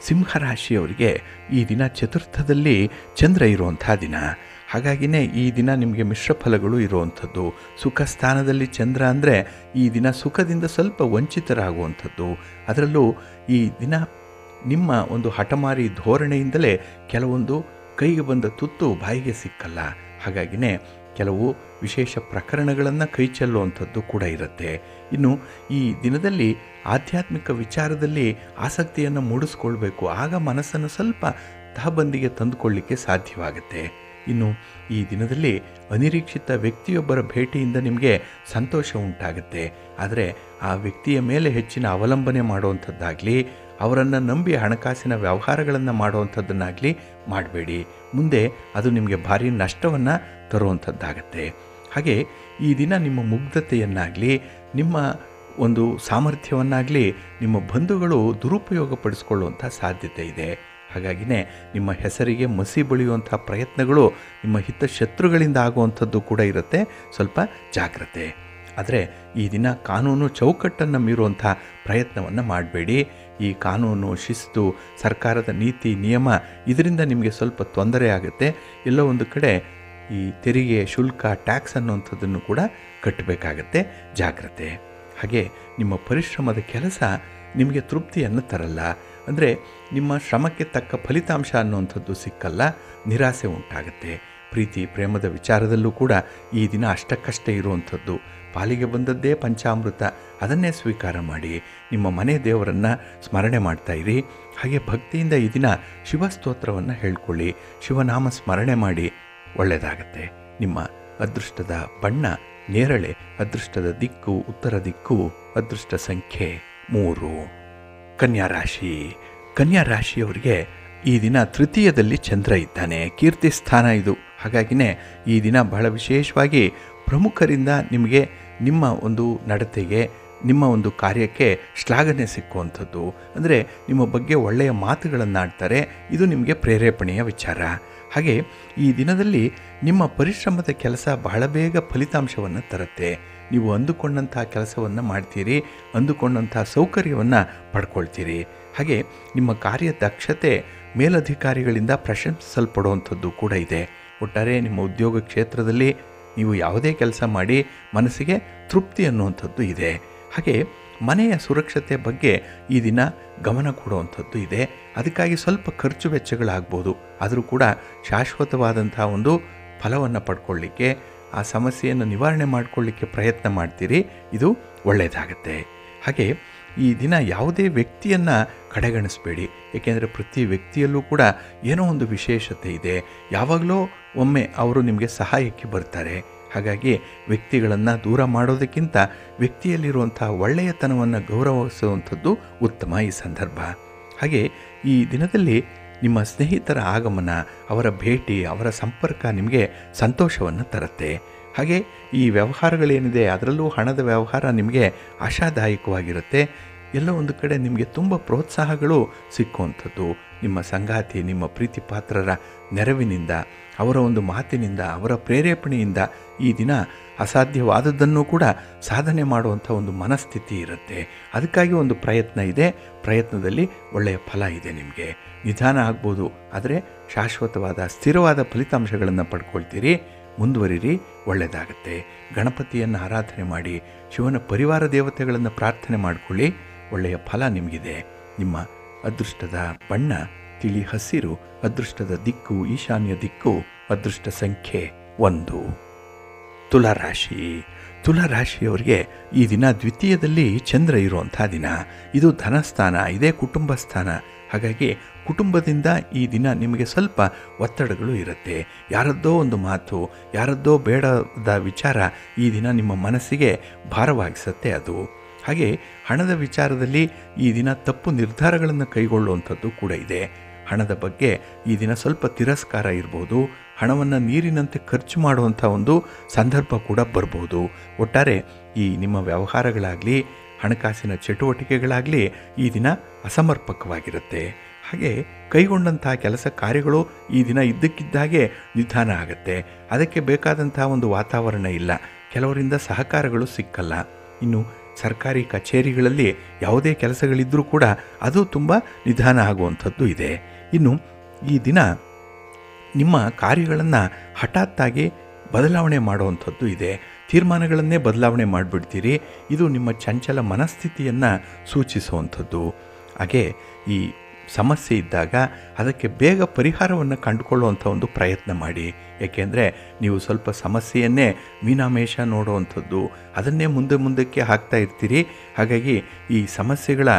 ಸಿಂಹರಾಶಿಯವರಿಗೆ ಈ ದಿನ ಚತುರ್ಥದಲ್ಲಿ ಚಂದ್ರ ಇರುವಂಥ ದಿನ. ಹಾಗಾಗಿನೇ ಈ ದಿನ ನಿಮಗೆ ಮಿಶ್ರ ಫಲಗಳು ಇರುವಂಥದ್ದು. ಸುಖ ಸ್ಥಾನದಲ್ಲಿ ಚಂದ್ರ ಅಂದರೆ ಈ ದಿನ ಸುಖದಿಂದ ಸ್ವಲ್ಪ ವಂಚಿತರಾಗುವಂಥದ್ದು. ಅದರಲ್ಲೂ ಈ ದಿನ ನಿಮ್ಮ ಒಂದು ಹಠಮಾರಿ ಧೋರಣೆಯಿಂದಲೇ ಕೆಲವೊಂದು ಕೈಗೆ ಬಂದ ತುತ್ತು ಬಾಯಿಗೆ ಸಿಕ್ಕಲ್ಲ. ಹಾಗಾಗಿನೇ ಕೆಲವು ವಿಶೇಷ ಪ್ರಕರಣಗಳನ್ನು ಕೈ ಚೆಲ್ಲುವಂಥದ್ದು ಕೂಡ ಇರುತ್ತೆ. ಇನ್ನು ಈ ದಿನದಲ್ಲಿ ಆಧ್ಯಾತ್ಮಿಕ ವಿಚಾರದಲ್ಲಿ ಆಸಕ್ತಿಯನ್ನು ಮೂಡಿಸ್ಕೊಳ್ಬೇಕು. ಆಗ ಮನಸ್ಸನ್ನು ಸ್ವಲ್ಪ ತಹಬಂದಿಗೆ ತಂದುಕೊಳ್ಳಿಕ್ಕೆ ಸಾಧ್ಯವಾಗುತ್ತೆ. ಇನ್ನು ಈ ದಿನದಲ್ಲಿ ಅನಿರೀಕ್ಷಿತ ವ್ಯಕ್ತಿಯೊಬ್ಬರ ಭೇಟಿಯಿಂದ ನಿಮಗೆ ಸಂತೋಷ ಉಂಟಾಗುತ್ತೆ. ಆದರೆ ಆ ವ್ಯಕ್ತಿಯ ಮೇಲೆ ಹೆಚ್ಚಿನ ಅವಲಂಬನೆ ಮಾಡುವಂಥದ್ದಾಗಲಿ, ಅವರನ್ನು ನಂಬಿ ಹಣಕಾಸಿನ ವ್ಯವಹಾರಗಳನ್ನು ಮಾಡುವಂಥದ್ದನ್ನಾಗಲಿ ಮಾಡಬೇಡಿ. ಮುಂದೆ ಅದು ನಿಮಗೆ ಭಾರಿ ನಷ್ಟವನ್ನು ತರುವಂಥದ್ದಾಗತ್ತೆ. ಹಾಗೆ ಈ ದಿನ ನಿಮ್ಮ ಮುಗ್ಧತೆಯನ್ನಾಗಲಿ, ನಿಮ್ಮ ಒಂದು ಸಾಮರ್ಥ್ಯವನ್ನಾಗಲಿ ನಿಮ್ಮ ಬಂಧುಗಳು ದುರುಪಯೋಗಪಡಿಸ್ಕೊಳ್ಳುವಂಥ ಸಾಧ್ಯತೆ ಇದೆ. ಹಾಗಾಗಿನೇ ನಿಮ್ಮ ಹೆಸರಿಗೆ ಮಸಿ ಬಳಿಯುವಂಥ ಪ್ರಯತ್ನಗಳು ನಿಮ್ಮ ಹಿತಶತ್ರುಗಳಿಂದ ಆಗುವಂಥದ್ದು ಕೂಡ ಇರುತ್ತೆ. ಸ್ವಲ್ಪ ಜಾಗ್ರತೆ. ಆದರೆ ಈ ದಿನ ಕಾನೂನು ಚೌಕಟ್ಟನ್ನು ಮೀರುವಂಥ ಪ್ರಯತ್ನವನ್ನು ಮಾಡಬೇಡಿ. ಈ ಕಾನೂನು, ಶಿಸ್ತು, ಸರ್ಕಾರದ ನೀತಿ ನಿಯಮ ಇದರಿಂದ ನಿಮಗೆ ಸ್ವಲ್ಪ ತೊಂದರೆ ಆಗುತ್ತೆ. ಎಲ್ಲೋ ಒಂದು ಕಡೆ ಈ ತೆರಿಗೆ, ಶುಲ್ಕ, ಟ್ಯಾಕ್ಸ್ ಅನ್ನುವಂಥದ್ದನ್ನು ಕೂಡ ಕಟ್ಟಬೇಕಾಗತ್ತೆ. ಜಾಗ್ರತೆ. ಹಾಗೆ ನಿಮ್ಮ ಪರಿಶ್ರಮದ ಕೆಲಸ ನಿಮಗೆ ತೃಪ್ತಿಯನ್ನು ತರಲ್ಲ. ಅಂದರೆ ನಿಮ್ಮ ಶ್ರಮಕ್ಕೆ ತಕ್ಕ ಫಲಿತಾಂಶ ಅನ್ನುವಂಥದ್ದು ಸಿಕ್ಕಲ್ಲ, ನಿರಾಸೆ ಉಂಟಾಗುತ್ತೆ. ಪ್ರೀತಿ ಪ್ರೇಮದ ವಿಚಾರದಲ್ಲೂ ಕೂಡ ಈ ದಿನ ಅಷ್ಟಕ್ಕಷ್ಟೇ ಇರುವಂಥದ್ದು. ಪಾಲಿಗೆ ಬಂದದ್ದೇ ಪಂಚಾಮೃತ, ಅದನ್ನೇ ಸ್ವೀಕಾರ ಮಾಡಿ. ನಿಮ್ಮ ಮನೆ ದೇವರನ್ನು ಸ್ಮರಣೆ ಮಾಡ್ತಾಯಿರಿ. ಹಾಗೆ ಭಕ್ತಿಯಿಂದ ಈ ದಿನ ಶಿವಸ್ತೋತ್ರವನ್ನು ಹೇಳ್ಕೊಳ್ಳಿ, ಶಿವನಾಮ ಸ್ಮರಣೆ ಮಾಡಿ. ಒಳ್ಳೆಯದಾಗತ್ತೆ. ನಿಮ್ಮ ಅದೃಷ್ಟದ ಬಣ್ಣ ನೇರಳೆ, ಅದೃಷ್ಟದ ದಿಕ್ಕು ಉತ್ತರ ದಿಕ್ಕು, ಅದೃಷ್ಟ ಸಂಖ್ಯೆ 3. ಕನ್ಯಾ ರಾಶಿ. ಕನ್ಯಾ ರಾಶಿಯವರಿಗೆ ಈ ದಿನ ತೃತೀಯದಲ್ಲಿ ಚಂದ್ರ ಇದ್ದಾನೆ. ಕೀರ್ತಿ ಸ್ಥಾನ ಇದು. ಹಾಗಾಗಿನೇ ಈ ದಿನ ಬಹಳ ವಿಶೇಷವಾಗಿ ಪ್ರಮುಖರಿಂದ ನಿಮಗೆ ನಿಮ್ಮ ಒಂದು ನಡತೆಗೆ, ನಿಮ್ಮ ಒಂದು ಕಾರ್ಯಕ್ಕೆ ಶ್ಲಾಘನೆ ಸಿಕ್ಕುವಂಥದ್ದು. ಅಂದರೆ ನಿಮ್ಮ ಬಗ್ಗೆ ಒಳ್ಳೆಯ ಮಾತುಗಳನ್ನಾಡ್ತಾರೆ. ಇದು ನಿಮಗೆ ಪ್ರೇರೇಪಣೆಯ ವಿಚಾರ. ಹಾಗೆ ಈ ದಿನದಲ್ಲಿ ನಿಮ್ಮ ಪರಿಶ್ರಮದ ಕೆಲಸ ಬಹಳ ಬೇಗ ಫಲಿತಾಂಶವನ್ನು ತರುತ್ತೆ. ನೀವು ಅಂದುಕೊಂಡಂಥ ಕೆಲಸವನ್ನು ಮಾಡ್ತೀರಿ, ಅಂದುಕೊಂಡಂಥ ಸೌಕರ್ಯವನ್ನು ಪಡ್ಕೊಳ್ತೀರಿ. ಹಾಗೆ ನಿಮ್ಮ ಕಾರ್ಯ ದಕ್ಷತೆ ಮೇಲಧಿಕಾರಿಗಳಿಂದ ಪ್ರಶಂಸಿಸಲ್ಪಡುವಂಥದ್ದು ಕೂಡ ಇದೆ. ಒಟ್ಟಾರೆ ನಿಮ್ಮ ಉದ್ಯೋಗ ಕ್ಷೇತ್ರದಲ್ಲಿ ನೀವು ಯಾವುದೇ ಕೆಲಸ ಮಾಡಿ ಮನಸ್ಸಿಗೆ ತೃಪ್ತಿ ಅನ್ನುವಂಥದ್ದು ಇದೆ. ಹಾಗೆ ಮನೆಯ ಸುರಕ್ಷತೆ ಬಗ್ಗೆ ಈ ದಿನ ಗಮನ ಕೊಡುವಂಥದ್ದು ಇದೆ. ಅದಕ್ಕಾಗಿ ಸ್ವಲ್ಪ ಖರ್ಚು ವೆಚ್ಚಗಳಾಗ್ಬೋದು. ಆದರೂ ಕೂಡ ಶಾಶ್ವತವಾದಂಥ ಒಂದು ಫಲವನ್ನು ಪಡ್ಕೊಳ್ಳಿಕ್ಕೆ, ಆ ಸಮಸ್ಯೆಯನ್ನು ನಿವಾರಣೆ ಮಾಡಿಕೊಳ್ಳಿಕ್ಕೆ ಪ್ರಯತ್ನ ಮಾಡ್ತೀರಿ. ಇದು ಒಳ್ಳೆಯದಾಗತ್ತೆ. ಹಾಗೆ ಈ ದಿನ ಯಾವುದೇ ವ್ಯಕ್ತಿಯನ್ನು ಕಡೆಗಣಿಸಬೇಡಿ. ಏಕೆಂದರೆ ಪ್ರತಿ ವ್ಯಕ್ತಿಯಲ್ಲೂ ಕೂಡ ಏನೋ ಒಂದು ವಿಶೇಷತೆ ಇದೆ. ಯಾವಾಗಲೂ ಒಮ್ಮೆ ಅವರು ನಿಮಗೆ ಸಹಾಯಕ್ಕೆ ಬರ್ತಾರೆ. ಹಾಗಾಗಿ ವ್ಯಕ್ತಿಗಳನ್ನು ದೂರ ಮಾಡೋದಕ್ಕಿಂತ ವ್ಯಕ್ತಿಯಲ್ಲಿರುವಂಥ ಒಳ್ಳೆಯತನವನ್ನು ಗೌರವಿಸುವಂಥದ್ದು ಉತ್ತಮ ಈ ಸಂದರ್ಭ. ಹಾಗೆ ಈ ದಿನದಲ್ಲಿ ನಿಮ್ಮ ಸ್ನೇಹಿತರ ಆಗಮನ, ಅವರ ಭೇಟಿ, ಅವರ ಸಂಪರ್ಕ ನಿಮಗೆ ಸಂತೋಷವನ್ನು ತರುತ್ತೆ. ಹಾಗೆ ಈ ವ್ಯವಹಾರಗಳೇನಿದೆ ಅದರಲ್ಲೂ ಹಣದ ವ್ಯವಹಾರ ನಿಮಗೆ ಆಶಾದಾಯಕವಾಗಿರುತ್ತೆ. ಎಲ್ಲೋ ಒಂದು ಕಡೆ ನಿಮಗೆ ತುಂಬ ಪ್ರೋತ್ಸಾಹಗಳು ಸಿಕ್ಕುವಂಥದ್ದು. ನಿಮ್ಮ ಸಂಗಾತಿ, ನಿಮ್ಮ ಪ್ರೀತಿ ಪಾತ್ರರ ನೆರವಿನಿಂದ, ಅವರ ಒಂದು ಮಾತಿನಿಂದ, ಅವರ ಪ್ರೇರೇಪಣೆಯಿಂದ ಈ ದಿನ ಅಸಾಧ್ಯವಾದದ್ದನ್ನು ಕೂಡ ಸಾಧನೆ ಮಾಡುವಂಥ ಒಂದು ಮನಸ್ಥಿತಿ ಇರುತ್ತೆ. ಅದಕ್ಕಾಗಿ ಒಂದು ಪ್ರಯತ್ನ ಇದೆ. ಪ್ರಯತ್ನದಲ್ಲಿ ಒಳ್ಳೆಯ ಫಲ ಇದೆ. ನಿಮಗೆ ನಿಧಾನ ಆಗ್ಬೋದು, ಆದರೆ ಶಾಶ್ವತವಾದ ಸ್ಥಿರವಾದ ಫಲಿತಾಂಶಗಳನ್ನು ಪಡ್ಕೊಳ್ತೀರಿ. ಮುಂದುವರಿರಿ. ಒಳ್ಳೆಯದಾಗುತ್ತೆ. ಗಣಪತಿಯನ್ನು ಆರಾಧನೆ ಮಾಡಿ, ಶಿವನ ಪರಿವಾರ ದೇವತೆಗಳನ್ನು ಪ್ರಾರ್ಥನೆ ಮಾಡಿಕೊಳ್ಳಿ. ಒಳ್ಳೆಯ ಫಲ ನಿಮಗಿದೆ. ನಿಮ್ಮ ಅದೃಷ್ಟದ ಬಣ್ಣ ತಿಳಿ ಹಸಿರು, ಅದೃಷ್ಟದ ದಿಕ್ಕು ಈಶಾನ್ಯ ದಿಕ್ಕು, ಅದೃಷ್ಟ ಸಂಖ್ಯೆ 1. ತುಲಾರಾಶಿ. ತುಲಾರಾಶಿಯವರಿಗೆ ಈ ದಿನ ದ್ವಿತೀಯದಲ್ಲಿ ಚಂದ್ರ ಇರುವಂಥ ದಿನ. ಇದು ಧನಸ್ಥಾನ, ಇದೇ ಕುಟುಂಬ ಸ್ಥಾನ. ಹಾಗಾಗಿ ಕುಟುಂಬದಿಂದ ಈ ದಿನ ನಿಮಗೆ ಸ್ವಲ್ಪ ಒತ್ತಡಗಳು ಇರುತ್ತೆ. ಯಾರದ್ದೋ ಒಂದು ಮಾತು, ಯಾರದ್ದೋ ಬೇಡದ ವಿಚಾರ ಈ ದಿನ ನಿಮ್ಮ ಮನಸ್ಸಿಗೆ ಭಾರವಾಗಿಸುತ್ತೆ ಅದು. ಹಾಗೆ ಹಣದ ವಿಚಾರದಲ್ಲಿ ಈ ದಿನ ತಪ್ಪು ನಿರ್ಧಾರಗಳನ್ನು ಕೈಗೊಳ್ಳುವಂಥದ್ದು ಕೂಡ ಇದೆ. ಹಣದ ಬಗ್ಗೆ ಈ ದಿನ ಸ್ವಲ್ಪ ತಿರಸ್ಕಾರ ಇರ್ಬೋದು. ಹಣವನ್ನು ನೀರಿನಂತೆ ಖರ್ಚು ಮಾಡುವಂಥ ಒಂದು ಸಂದರ್ಭ ಕೂಡ ಬರ್ಬೋದು. ಒಟ್ಟಾರೆ ಈ ನಿಮ್ಮ ವ್ಯವಹಾರಗಳಾಗಲಿ ಹಣಕಾಸಿನ ಚಟುವಟಿಕೆಗಳಾಗಲಿ ಈ ದಿನ ಅಸಮರ್ಪಕವಾಗಿರುತ್ತೆ. ಹಾಗೆ ಕೈಗೊಂಡಂಥ ಕೆಲಸ ಕಾರ್ಯಗಳು ಈ ದಿನ ಇದ್ದಕ್ಕಿದ್ದಾಗೆ ನಿಧಾನ ಆಗುತ್ತೆ. ಅದಕ್ಕೆ ಬೇಕಾದಂಥ ಒಂದು ವಾತಾವರಣ ಇಲ್ಲ. ಕೆಲವರಿಂದ ಸಹಕಾರಗಳು ಸಿಕ್ಕಲ್ಲ. ಇನ್ನು ಸರ್ಕಾರಿ ಕಚೇರಿಗಳಲ್ಲಿ ಯಾವುದೇ ಕೆಲಸಗಳಿದ್ದರೂ ಕೂಡ ಅದು ತುಂಬ ನಿಧಾನ ಆಗುವಂಥದ್ದು ಇದೆ. ಇನ್ನು ಈ ದಿನ ನಿಮ್ಮ ಕಾರ್ಯಗಳನ್ನು ಹಠಾತ್ತಾಗಿ ಬದಲಾವಣೆ ಮಾಡುವಂಥದ್ದು ಇದೆ. ತೀರ್ಮಾನಗಳನ್ನೇ ಬದಲಾವಣೆ ಮಾಡಿಬಿಡ್ತೀರಿ. ಇದು ನಿಮ್ಮ ಚಂಚಲ ಮನಸ್ಥಿತಿಯನ್ನು ಸೂಚಿಸುವಂಥದ್ದು. ಹಾಗೆ ಈ ಸಮಸ್ಯೆ ಇದ್ದಾಗ ಅದಕ್ಕೆ ಬೇಗ ಪರಿಹಾರವನ್ನು ಕಂಡುಕೊಳ್ಳುವಂಥ ಒಂದು ಪ್ರಯತ್ನ ಮಾಡಿ. ಏಕೆಂದರೆ ನೀವು ಸ್ವಲ್ಪ ಸಮಸ್ಯೆಯನ್ನೇ ಮೀನಾಮೇಷ ನೋಡುವಂಥದ್ದು, ಅದನ್ನೇ ಮುಂದಕ್ಕೆ ಹಾಕ್ತಾ ಇರ್ತೀರಿ. ಹಾಗಾಗಿ ಈ ಸಮಸ್ಯೆಗಳ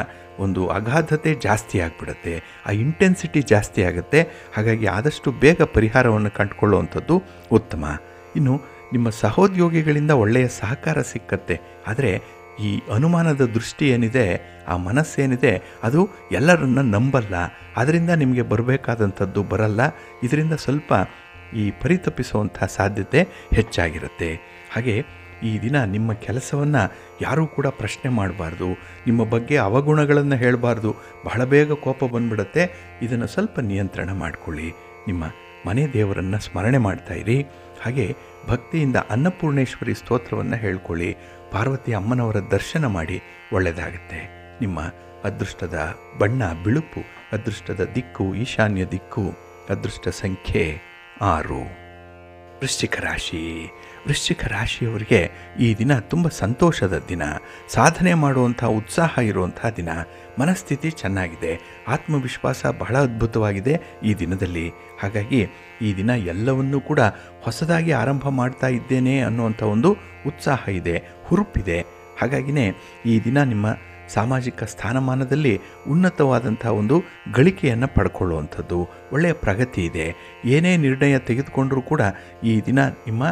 ಒಂದು ಅಗಾಧತೆ ಜಾಸ್ತಿ ಆಗಿಬಿಡುತ್ತೆ, ಆ ಇಂಟೆನ್ಸಿಟಿ ಜಾಸ್ತಿ ಆಗುತ್ತೆ. ಹಾಗಾಗಿ ಆದಷ್ಟು ಬೇಗ ಪರಿಹಾರವನ್ನು ಕಂಡುಕೊಳ್ಳುವಂಥದ್ದು ಉತ್ತಮ. ಇನ್ನು ನಿಮ್ಮ ಸಹೋದ್ಯೋಗಿಗಳಿಂದ ಒಳ್ಳೆಯ ಸಹಕಾರ ಸಿಕ್ಕತ್ತೆ. ಆದರೆ ಈ ಅನುಮಾನದ ದೃಷ್ಟಿ ಏನಿದೆ, ಆ ಮನಸ್ಸೇನಿದೆ, ಅದು ಎಲ್ಲರನ್ನ ನಂಬಲ್ಲ. ಅದರಿಂದ ನಿಮಗೆ ಬರಬೇಕಾದಂಥದ್ದು ಬರಲ್ಲ. ಇದರಿಂದ ಸ್ವಲ್ಪ ಈ ಪರಿತಪಿಸುವಂಥ ಸಾಧ್ಯತೆ ಹೆಚ್ಚಾಗಿರುತ್ತೆ. ಹಾಗೆ ಈ ದಿನ ನಿಮ್ಮ ಕೆಲಸವನ್ನು ಯಾರೂ ಕೂಡ ಪ್ರಶ್ನೆ ಮಾಡಬಾರ್ದು. ನಿಮ್ಮ ಬಗ್ಗೆ ಅವಗುಣಗಳನ್ನು ಹೇಳಬಾರ್ದು. ಬಹಳ ಬೇಗ ಕೋಪ ಬಂದ್ಬಿಡುತ್ತೆ. ಇದನ್ನು ಸ್ವಲ್ಪ ನಿಯಂತ್ರಣ ಮಾಡಿಕೊಳ್ಳಿ. ನಿಮ್ಮ ಮನೆ ದೇವರನ್ನು ಸ್ಮರಣೆ ಮಾಡ್ತಾಯಿರಿ. ಹಾಗೆ ಭಕ್ತಿಯಿಂದ ಅನ್ನಪೂರ್ಣೇಶ್ವರಿ ಸ್ತೋತ್ರವನ್ನು ಹೇಳ್ಕೊಳ್ಳಿ. ಪಾರ್ವತಿ ಅಮ್ಮನವರ ದರ್ಶನ ಮಾಡಿ, ಒಳ್ಳೆಯದಾಗುತ್ತೆ. ನಿಮ್ಮ ಅದೃಷ್ಟದ ಬಣ್ಣ ಬಿಳುಪು, ಅದೃಷ್ಟದ ದಿಕ್ಕು ಈಶಾನ್ಯ ದಿಕ್ಕು, ಅದೃಷ್ಟ ಸಂಖ್ಯೆ 6. ವೃಶ್ಚಿಕ ರಾಶಿ. ವೃಶ್ಚಿಕ ರಾಶಿಯವರಿಗೆ ಈ ದಿನ ತುಂಬ ಸಂತೋಷದ ದಿನ, ಸಾಧನೆ ಮಾಡುವಂಥ ಉತ್ಸಾಹ ಇರುವಂಥ ದಿನ. ಮನಸ್ಥಿತಿ ಚೆನ್ನಾಗಿದೆ, ಆತ್ಮವಿಶ್ವಾಸ ಬಹಳ ಅದ್ಭುತವಾಗಿದೆ ಈ ದಿನದಲ್ಲಿ. ಹಾಗಾಗಿ ಈ ದಿನ ಎಲ್ಲವನ್ನೂ ಕೂಡ ಹೊಸದಾಗಿ ಆರಂಭ ಮಾಡ್ತಾ ಇದ್ದೇನೆ ಅನ್ನುವಂಥ ಒಂದು ಉತ್ಸಾಹ ಇದೆ, ಹುರುಪಿದೆ. ಹಾಗಾಗಿನೇ ಈ ದಿನ ನಿಮ್ಮ ಸಾಮಾಜಿಕ ಸ್ಥಾನಮಾನದಲ್ಲಿ ಉನ್ನತವಾದಂಥ ಒಂದು ಗಳಿಕೆಯನ್ನು ಪಡ್ಕೊಳ್ಳುವಂಥದ್ದು, ಒಳ್ಳೆಯ ಪ್ರಗತಿ ಇದೆ. ಏನೇ ನಿರ್ಣಯ ತೆಗೆದುಕೊಂಡರೂ ಕೂಡ ಈ ದಿನ ನಿಮ್ಮ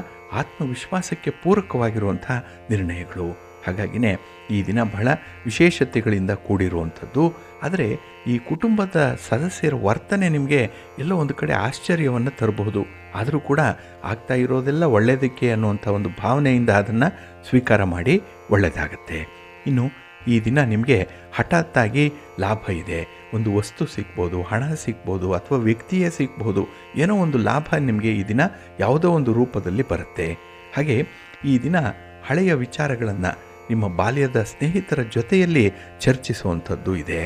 ಆತ್ಮವಿಶ್ವಾಸಕ್ಕೆ ಪೂರಕವಾಗಿರುವಂಥ ನಿರ್ಣಯಗಳು. ಹಾಗಾಗಿನೇ ಈ ದಿನ ಬಹಳ ವಿಶೇಷತೆಗಳಿಂದ ಕೂಡಿರುವಂಥದ್ದು. ಆದರೆ ಈ ಕುಟುಂಬದ ಸದಸ್ಯರ ವರ್ತನೆ ನಿಮಗೆ ಎಲ್ಲೋ ಒಂದು ಕಡೆ ಆಶ್ಚರ್ಯವನ್ನು ತರಬಹುದು. ಆದರೂ ಕೂಡ ಆಗ್ತಾ ಇರೋದೆಲ್ಲ ಒಳ್ಳೆಯದಕ್ಕೆ ಅನ್ನುವಂಥ ಒಂದು ಭಾವನೆಯಿಂದ ಅದನ್ನು ಸ್ವೀಕಾರ ಮಾಡಿ, ಒಳ್ಳೆಯದಾಗತ್ತೆ. ಇನ್ನು ಈ ದಿನ ನಿಮಗೆ ಹಠಾತ್ತಾಗಿ ಲಾಭ ಇದೆ. ಒಂದು ವಸ್ತು ಸಿಗ್ಬೋದು, ಹಣ ಸಿಗ್ಬೋದು, ಅಥವಾ ವ್ಯಕ್ತಿಯೇ ಸಿಗ್ಬೋದು. ಏನೋ ಒಂದು ಲಾಭ ನಿಮಗೆ ಈ ದಿನ ಯಾವುದೋ ಒಂದು ರೂಪದಲ್ಲಿ ಬರುತ್ತೆ. ಹಾಗೆ ಈ ದಿನ ಹಳೆಯ ವಿಚಾರಗಳನ್ನು ನಿಮ್ಮ ಬಾಲ್ಯದ ಸ್ನೇಹಿತರ ಜೊತೆಯಲ್ಲಿ ಚರ್ಚಿಸುವಂಥದ್ದು ಇದೆ.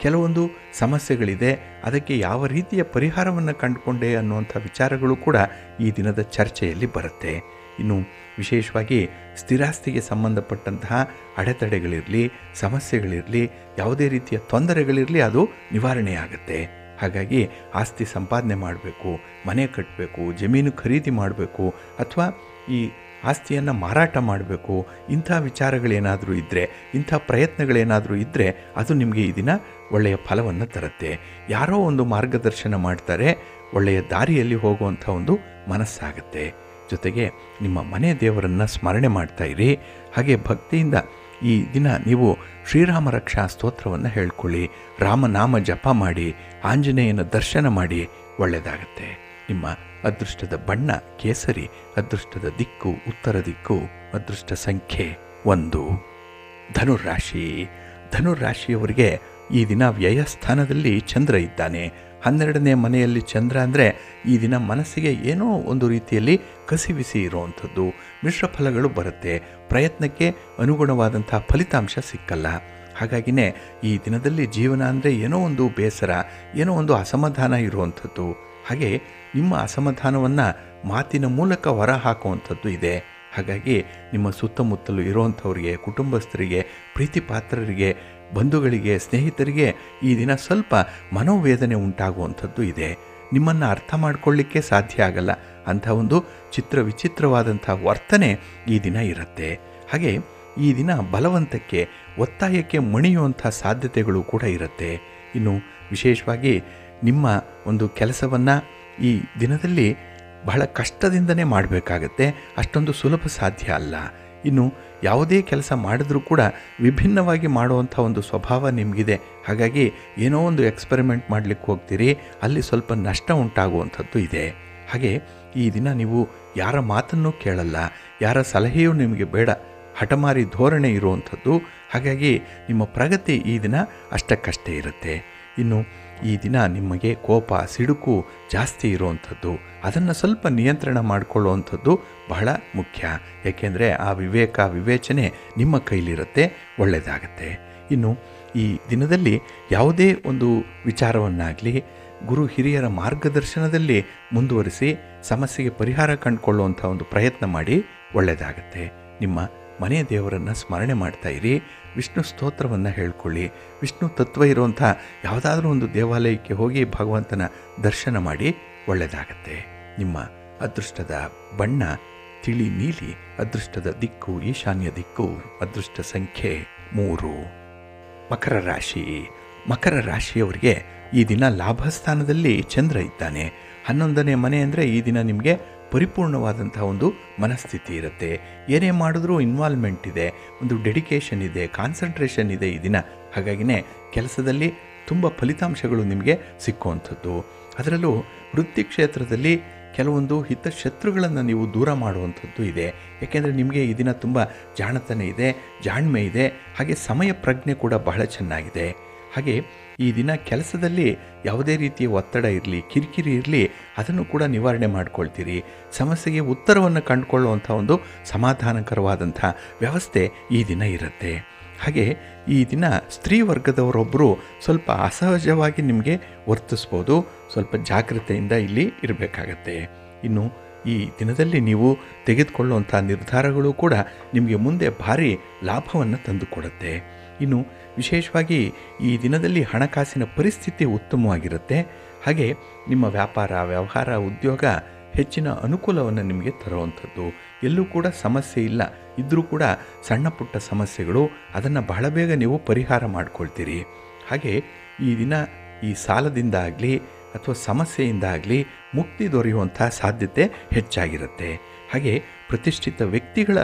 ಕೆಲವೊಂದು ಸಮಸ್ಯೆಗಳಿದೆ, ಅದಕ್ಕೆ ಯಾವ ರೀತಿಯ ಪರಿಹಾರವನ್ನು ಕಂಡುಕೊಂಡೆ ಅನ್ನುವಂಥ ವಿಚಾರಗಳು ಕೂಡ ಈ ದಿನದ ಚರ್ಚೆಯಲ್ಲಿ ಬರುತ್ತೆ. ಇನ್ನು ವಿಶೇಷವಾಗಿ ಸ್ಥಿರಾಸ್ತಿಗೆ ಸಂಬಂಧಪಟ್ಟಂತಹ ಅಡೆತಡೆಗಳಿರಲಿ, ಸಮಸ್ಯೆಗಳಿರಲಿ, ಯಾವುದೇ ರೀತಿಯ ತೊಂದರೆಗಳಿರಲಿ, ಅದು ನಿವಾರಣೆಯಾಗುತ್ತೆ. ಹಾಗಾಗಿ ಆಸ್ತಿ ಸಂಪಾದನೆ ಮಾಡಬೇಕು, ಮನೆ ಕಟ್ಟಬೇಕು, ಜಮೀನು ಖರೀದಿ ಮಾಡಬೇಕು, ಅಥವಾ ಈ ಆಸ್ತಿಯನ್ನು ಮಾರಾಟ ಮಾಡಬೇಕು, ಇಂಥ ವಿಚಾರಗಳೇನಾದರೂ ಇದ್ದರೆ, ಇಂಥ ಪ್ರಯತ್ನಗಳೇನಾದರೂ ಇದ್ದರೆ ಅದು ನಿಮಗೆ ಈ ದಿನ ಒಳ್ಳೆಯ ಫಲವನ್ನು ತರುತ್ತೆ. ಯಾರೋ ಒಂದು ಮಾರ್ಗದರ್ಶನ ಮಾಡ್ತಾರೆ, ಒಳ್ಳೆಯ ದಾರಿಯಲ್ಲಿ ಹೋಗುವಂಥ ಒಂದು ಮನಸ್ಸಾಗುತ್ತೆ. ಜೊತೆಗೆ ನಿಮ್ಮ ಮನೆ ದೇವರನ್ನು ಸ್ಮರಣೆ ಮಾಡ್ತಾಯಿರಿ. ಹಾಗೆ ಭಕ್ತಿಯಿಂದ ಈ ದಿನ ನೀವು ಶ್ರೀರಾಮ ರಕ್ಷಾ ಸ್ತೋತ್ರವನ್ನು ಹೇಳ್ಕೊಳ್ಳಿ, ರಾಮನಾಮ ಜಪ ಮಾಡಿ, ಆಂಜನೇಯನ ದರ್ಶನ ಮಾಡಿ, ಒಳ್ಳೆಯದಾಗತ್ತೆ. ನಿಮ್ಮ ಅದೃಷ್ಟದ ಬಣ್ಣ ಕೇಸರಿ, ಅದೃಷ್ಟದ ದಿಕ್ಕು ಉತ್ತರ ದಿಕ್ಕು, ಅದೃಷ್ಟ ಸಂಖ್ಯೆ 1. ಧನುರಾಶಿ. ಧನುರಾಶಿಯವರಿಗೆ ಈ ದಿನ ವ್ಯಯಸ್ಥಾನದಲ್ಲಿ ಚಂದ್ರ ಇದ್ದಾನೆ. 12ನೇ ಮನೆಯಲ್ಲಿ ಚಂದ್ರ ಅಂದರೆ ಈ ದಿನ ಮನಸ್ಸಿಗೆ ಏನೋ ಒಂದು ರೀತಿಯಲ್ಲಿ ಕಸಿವಿಸಿ ಇರುವಂಥದ್ದು, ಮಿಶ್ರ ಫಲಗಳು ಬರುತ್ತೆ. ಪ್ರಯತ್ನಕ್ಕೆ ಅನುಗುಣವಾದಂಥ ಫಲಿತಾಂಶ ಸಿಕ್ಕಲ್ಲ. ಹಾಗಾಗಿನೇ ಈ ದಿನದಲ್ಲಿ ಜೀವನ ಅಂದರೆ ಏನೋ ಒಂದು ಬೇಸರ, ಏನೋ ಒಂದು ಅಸಮಾಧಾನ ಇರುವಂಥದ್ದು. ಹಾಗೆ ನಿಮ್ಮ ಅಸಮಾಧಾನವನ್ನು ಮಾತಿನ ಮೂಲಕ ಹೊರ ಹಾಕುವಂಥದ್ದು ಇದೆ. ಹಾಗಾಗಿ ನಿಮ್ಮ ಸುತ್ತಮುತ್ತಲು ಇರುವಂಥವ್ರಿಗೆ, ಕುಟುಂಬಸ್ಥರಿಗೆ, ಪ್ರೀತಿ ಪಾತ್ರರಿಗೆ, ಬಂಧುಗಳಿಗೆ, ಸ್ನೇಹಿತರಿಗೆ ಈ ದಿನ ಸ್ವಲ್ಪ ಮನೋವೇದನೆ ಉಂಟಾಗುವಂಥದ್ದು ಇದೆ. ನಿಮ್ಮನ್ನು ಅರ್ಥ ಮಾಡಿಕೊಳ್ಳಿಕ್ಕೆ ಸಾಧ್ಯ ಆಗಲ್ಲ. ಅಂಥ ಒಂದು ವಿಚಿತ್ರವಾದಂಥ ವರ್ತನೆ ಈ ದಿನ ಇರುತ್ತೆ. ಹಾಗೆ ಈ ದಿನ ಬಲವಂತಕ್ಕೆ, ಒತ್ತಾಯಕ್ಕೆ ಮಣಿಯುವಂಥ ಸಾಧ್ಯತೆಗಳು ಕೂಡ ಇರುತ್ತೆ. ಇನ್ನು ವಿಶೇಷವಾಗಿ ನಿಮ್ಮ ಒಂದು ಕೆಲಸವನ್ನು ಈ ದಿನದಲ್ಲಿ ಬಹಳ ಕಷ್ಟದಿಂದನೇ ಮಾಡಬೇಕಾಗತ್ತೆ. ಅಷ್ಟೊಂದು ಸುಲಭ ಸಾಧ್ಯ ಅಲ್ಲ. ಇನ್ನು ಯಾವುದೇ ಕೆಲಸ ಮಾಡಿದ್ರೂ ಕೂಡ ವಿಭಿನ್ನವಾಗಿ ಮಾಡುವಂಥ ಒಂದು ಸ್ವಭಾವ ನಿಮಗಿದೆ. ಹಾಗಾಗಿ ಏನೋ ಒಂದು ಎಕ್ಸ್ಪೆರಿಮೆಂಟ್ ಮಾಡಲಿಕ್ಕೆ ಹೋಗ್ತೀರಿ, ಅಲ್ಲಿ ಸ್ವಲ್ಪ ನಷ್ಟ ಉಂಟಾಗುವಂಥದ್ದು ಇದೆ. ಹಾಗೆ ಈ ದಿನ ನೀವು ಯಾರ ಮಾತನ್ನು ಕೇಳಲ್ಲ, ಯಾರ ಸಲಹೆಯೂ ನಿಮಗೆ ಬೇಡ, ಹಠಮಾರಿ ಧೋರಣೆ ಇರುವಂಥದ್ದು. ಹಾಗಾಗಿ ನಿಮ್ಮ ಪ್ರಗತಿ ಈ ದಿನ ಅಷ್ಟಕ್ಕಷ್ಟೇ ಇರುತ್ತೆ. ಇನ್ನು ಈ ದಿನ ನಿಮಗೆ ಕೋಪ ಸಿಡುಕು ಜಾಸ್ತಿ ಇರುವಂಥದ್ದು, ಅದನ್ನು ಸ್ವಲ್ಪ ನಿಯಂತ್ರಣ ಮಾಡಿಕೊಳ್ಳುವಂಥದ್ದು ಬಹಳ ಮುಖ್ಯ. ಏಕೆಂದರೆ ಆ ವಿವೇಚನೆ ನಿಮ್ಮ ಕೈಲಿರುತ್ತೆ, ಒಳ್ಳೆಯದಾಗತ್ತೆ. ಇನ್ನು ಈ ದಿನದಲ್ಲಿ ಯಾವುದೇ ಒಂದು ವಿಚಾರವನ್ನಾಗಲಿ ಗುರು ಹಿರಿಯರ ಮಾರ್ಗದರ್ಶನದಲ್ಲಿ ಮುಂದುವರಿಸಿ ಸಮಸ್ಯೆಗೆ ಪರಿಹಾರ ಕಂಡುಕೊಳ್ಳುವಂಥ ಒಂದು ಪ್ರಯತ್ನ ಮಾಡಿ, ಒಳ್ಳೆಯದಾಗತ್ತೆ. ನಿಮ್ಮ ಮನೆ ದೇವರನ್ನು ಸ್ಮರಣೆ ಮಾಡ್ತಾ ಇರಿ, ವಿಷ್ಣು ಸ್ತೋತ್ರವನ್ನು ಹೇಳ್ಕೊಳ್ಳಿ, ವಿಷ್ಣು ತತ್ವ ಇರುವಂಥ ಯಾವುದಾದ್ರೂ ಒಂದು ದೇವಾಲಯಕ್ಕೆ ಹೋಗಿ ಭಗವಂತನ ದರ್ಶನ ಮಾಡಿ, ಒಳ್ಳೆಯದಾಗತ್ತೆ. ನಿಮ್ಮ ಅದೃಷ್ಟದ ಬಣ್ಣ ತಿಳಿ ನೀಲಿ, ಅದೃಷ್ಟದ ದಿಕ್ಕು ಈಶಾನ್ಯ ದಿಕ್ಕು, ಅದೃಷ್ಟ ಸಂಖ್ಯೆ 3. ಮಕರ ರಾಶಿ. ಮಕರ ರಾಶಿಯವರಿಗೆ ಈ ದಿನ ಲಾಭಸ್ಥಾನದಲ್ಲಿ ಚಂದ್ರ ಇದ್ದಾನೆ. 11ನೇ ಮನೆ ಅಂದರೆ ಈ ದಿನ ನಿಮಗೆ ಪರಿಪೂರ್ಣವಾದಂಥ ಒಂದು ಮನಸ್ಥಿತಿ ಇರುತ್ತೆ. ಏನೇ ಮಾಡಿದ್ರೂ ಇನ್ವಾಲ್ವ್ಮೆಂಟ್ ಇದೆ, ಒಂದು ಡೆಡಿಕೇಶನ್ ಇದೆ, ಕಾನ್ಸಂಟ್ರೇಷನ್ ಇದೆ ಈ ದಿನ. ಹಾಗಾಗಿನೇ ಕೆಲಸದಲ್ಲಿ ತುಂಬ ಫಲಿತಾಂಶಗಳು ನಿಮಗೆ ಸಿಕ್ಕುವಂಥದ್ದು. ಅದರಲ್ಲೂ ವೃತ್ತಿ ಕ್ಷೇತ್ರದಲ್ಲಿ ಕೆಲವೊಂದು ಹಿತಶತ್ರುಗಳನ್ನು ನೀವು ದೂರ ಮಾಡುವಂಥದ್ದು ಇದೆ. ಏಕೆಂದರೆ ನಿಮಗೆ ಈ ದಿನ ತುಂಬ ಜಾಣತನ ಇದೆ, ಜಾಣ್ಮೆ ಇದೆ, ಹಾಗೆ ಸಮಯ ಪ್ರಜ್ಞೆ ಕೂಡ ಬಹಳ ಚೆನ್ನಾಗಿದೆ. ಹಾಗೆ ಈ ದಿನ ಕೆಲಸದಲ್ಲಿ ಯಾವುದೇ ರೀತಿಯ ಒತ್ತಡ ಇರಲಿ, ಕಿರಿಕಿರಿ ಇರಲಿ, ಅದನ್ನು ಕೂಡ ನಿವಾರಣೆ ಮಾಡ್ಕೊಳ್ತೀರಿ. ಸಮಸ್ಯೆಗೆ ಉತ್ತರವನ್ನು ಕಂಡುಕೊಳ್ಳುವಂಥ ಒಂದು ಸಮಾಧಾನಕರವಾದಂಥ ವ್ಯವಸ್ಥೆ ಈ ದಿನ ಇರುತ್ತೆ. ಹಾಗೆ ಈ ದಿನ ಸ್ತ್ರೀ ವರ್ಗದವರೊಬ್ಬರು ಸ್ವಲ್ಪ ಅಸಹಜವಾಗಿ ನಿಮಗೆ ವರ್ತಿಸ್ಬೋದು, ಸ್ವಲ್ಪ ಜಾಗ್ರತೆಯಿಂದ ಇಲ್ಲಿ ಇರಬೇಕಾಗತ್ತೆ. ಇನ್ನು ಈ ದಿನದಲ್ಲಿ ನೀವು ತೆಗೆದುಕೊಳ್ಳುವಂಥ ನಿರ್ಧಾರಗಳು ಕೂಡ ನಿಮಗೆ ಮುಂದೆ ಭಾರಿ ಲಾಭವನ್ನು ತಂದುಕೊಡುತ್ತೆ. ಇನ್ನು ವಿಶೇಷವಾಗಿ ಈ ದಿನದಲ್ಲಿ ಹಣಕಾಸಿನ ಪರಿಸ್ಥಿತಿ ಉತ್ತಮವಾಗಿರುತ್ತೆ. ಹಾಗೆ ನಿಮ್ಮ ವ್ಯಾಪಾರ, ವ್ಯವಹಾರ, ಉದ್ಯೋಗ ಹೆಚ್ಚಿನ ಅನುಕೂಲವನ್ನು ನಿಮಗೆ ತರುವಂಥದ್ದು. ಎಲ್ಲೂ ಕೂಡ ಸಮಸ್ಯೆ ಇಲ್ಲ, ಇದ್ದರೂ ಕೂಡ ಸಣ್ಣ ಪುಟ್ಟ ಸಮಸ್ಯೆಗಳು, ಅದನ್ನು ಬಹಳ ಬೇಗ ನೀವು ಪರಿಹಾರ ಮಾಡ್ಕೊಳ್ತೀರಿ. ಹಾಗೆ ಈ ದಿನ ಈ ಸಾಲದಿಂದ ಆಗಲಿ ಅಥವಾ ಸಮಸ್ಯೆಯಿಂದ ಆಗಲಿ ಮುಕ್ತಿ ದೊರೆಯುವಂಥ ಸಾಧ್ಯತೆ ಹೆಚ್ಚಾಗಿರುತ್ತೆ. ಹಾಗೆ ಪ್ರತಿಷ್ಠಿತ ವ್ಯಕ್ತಿಗಳ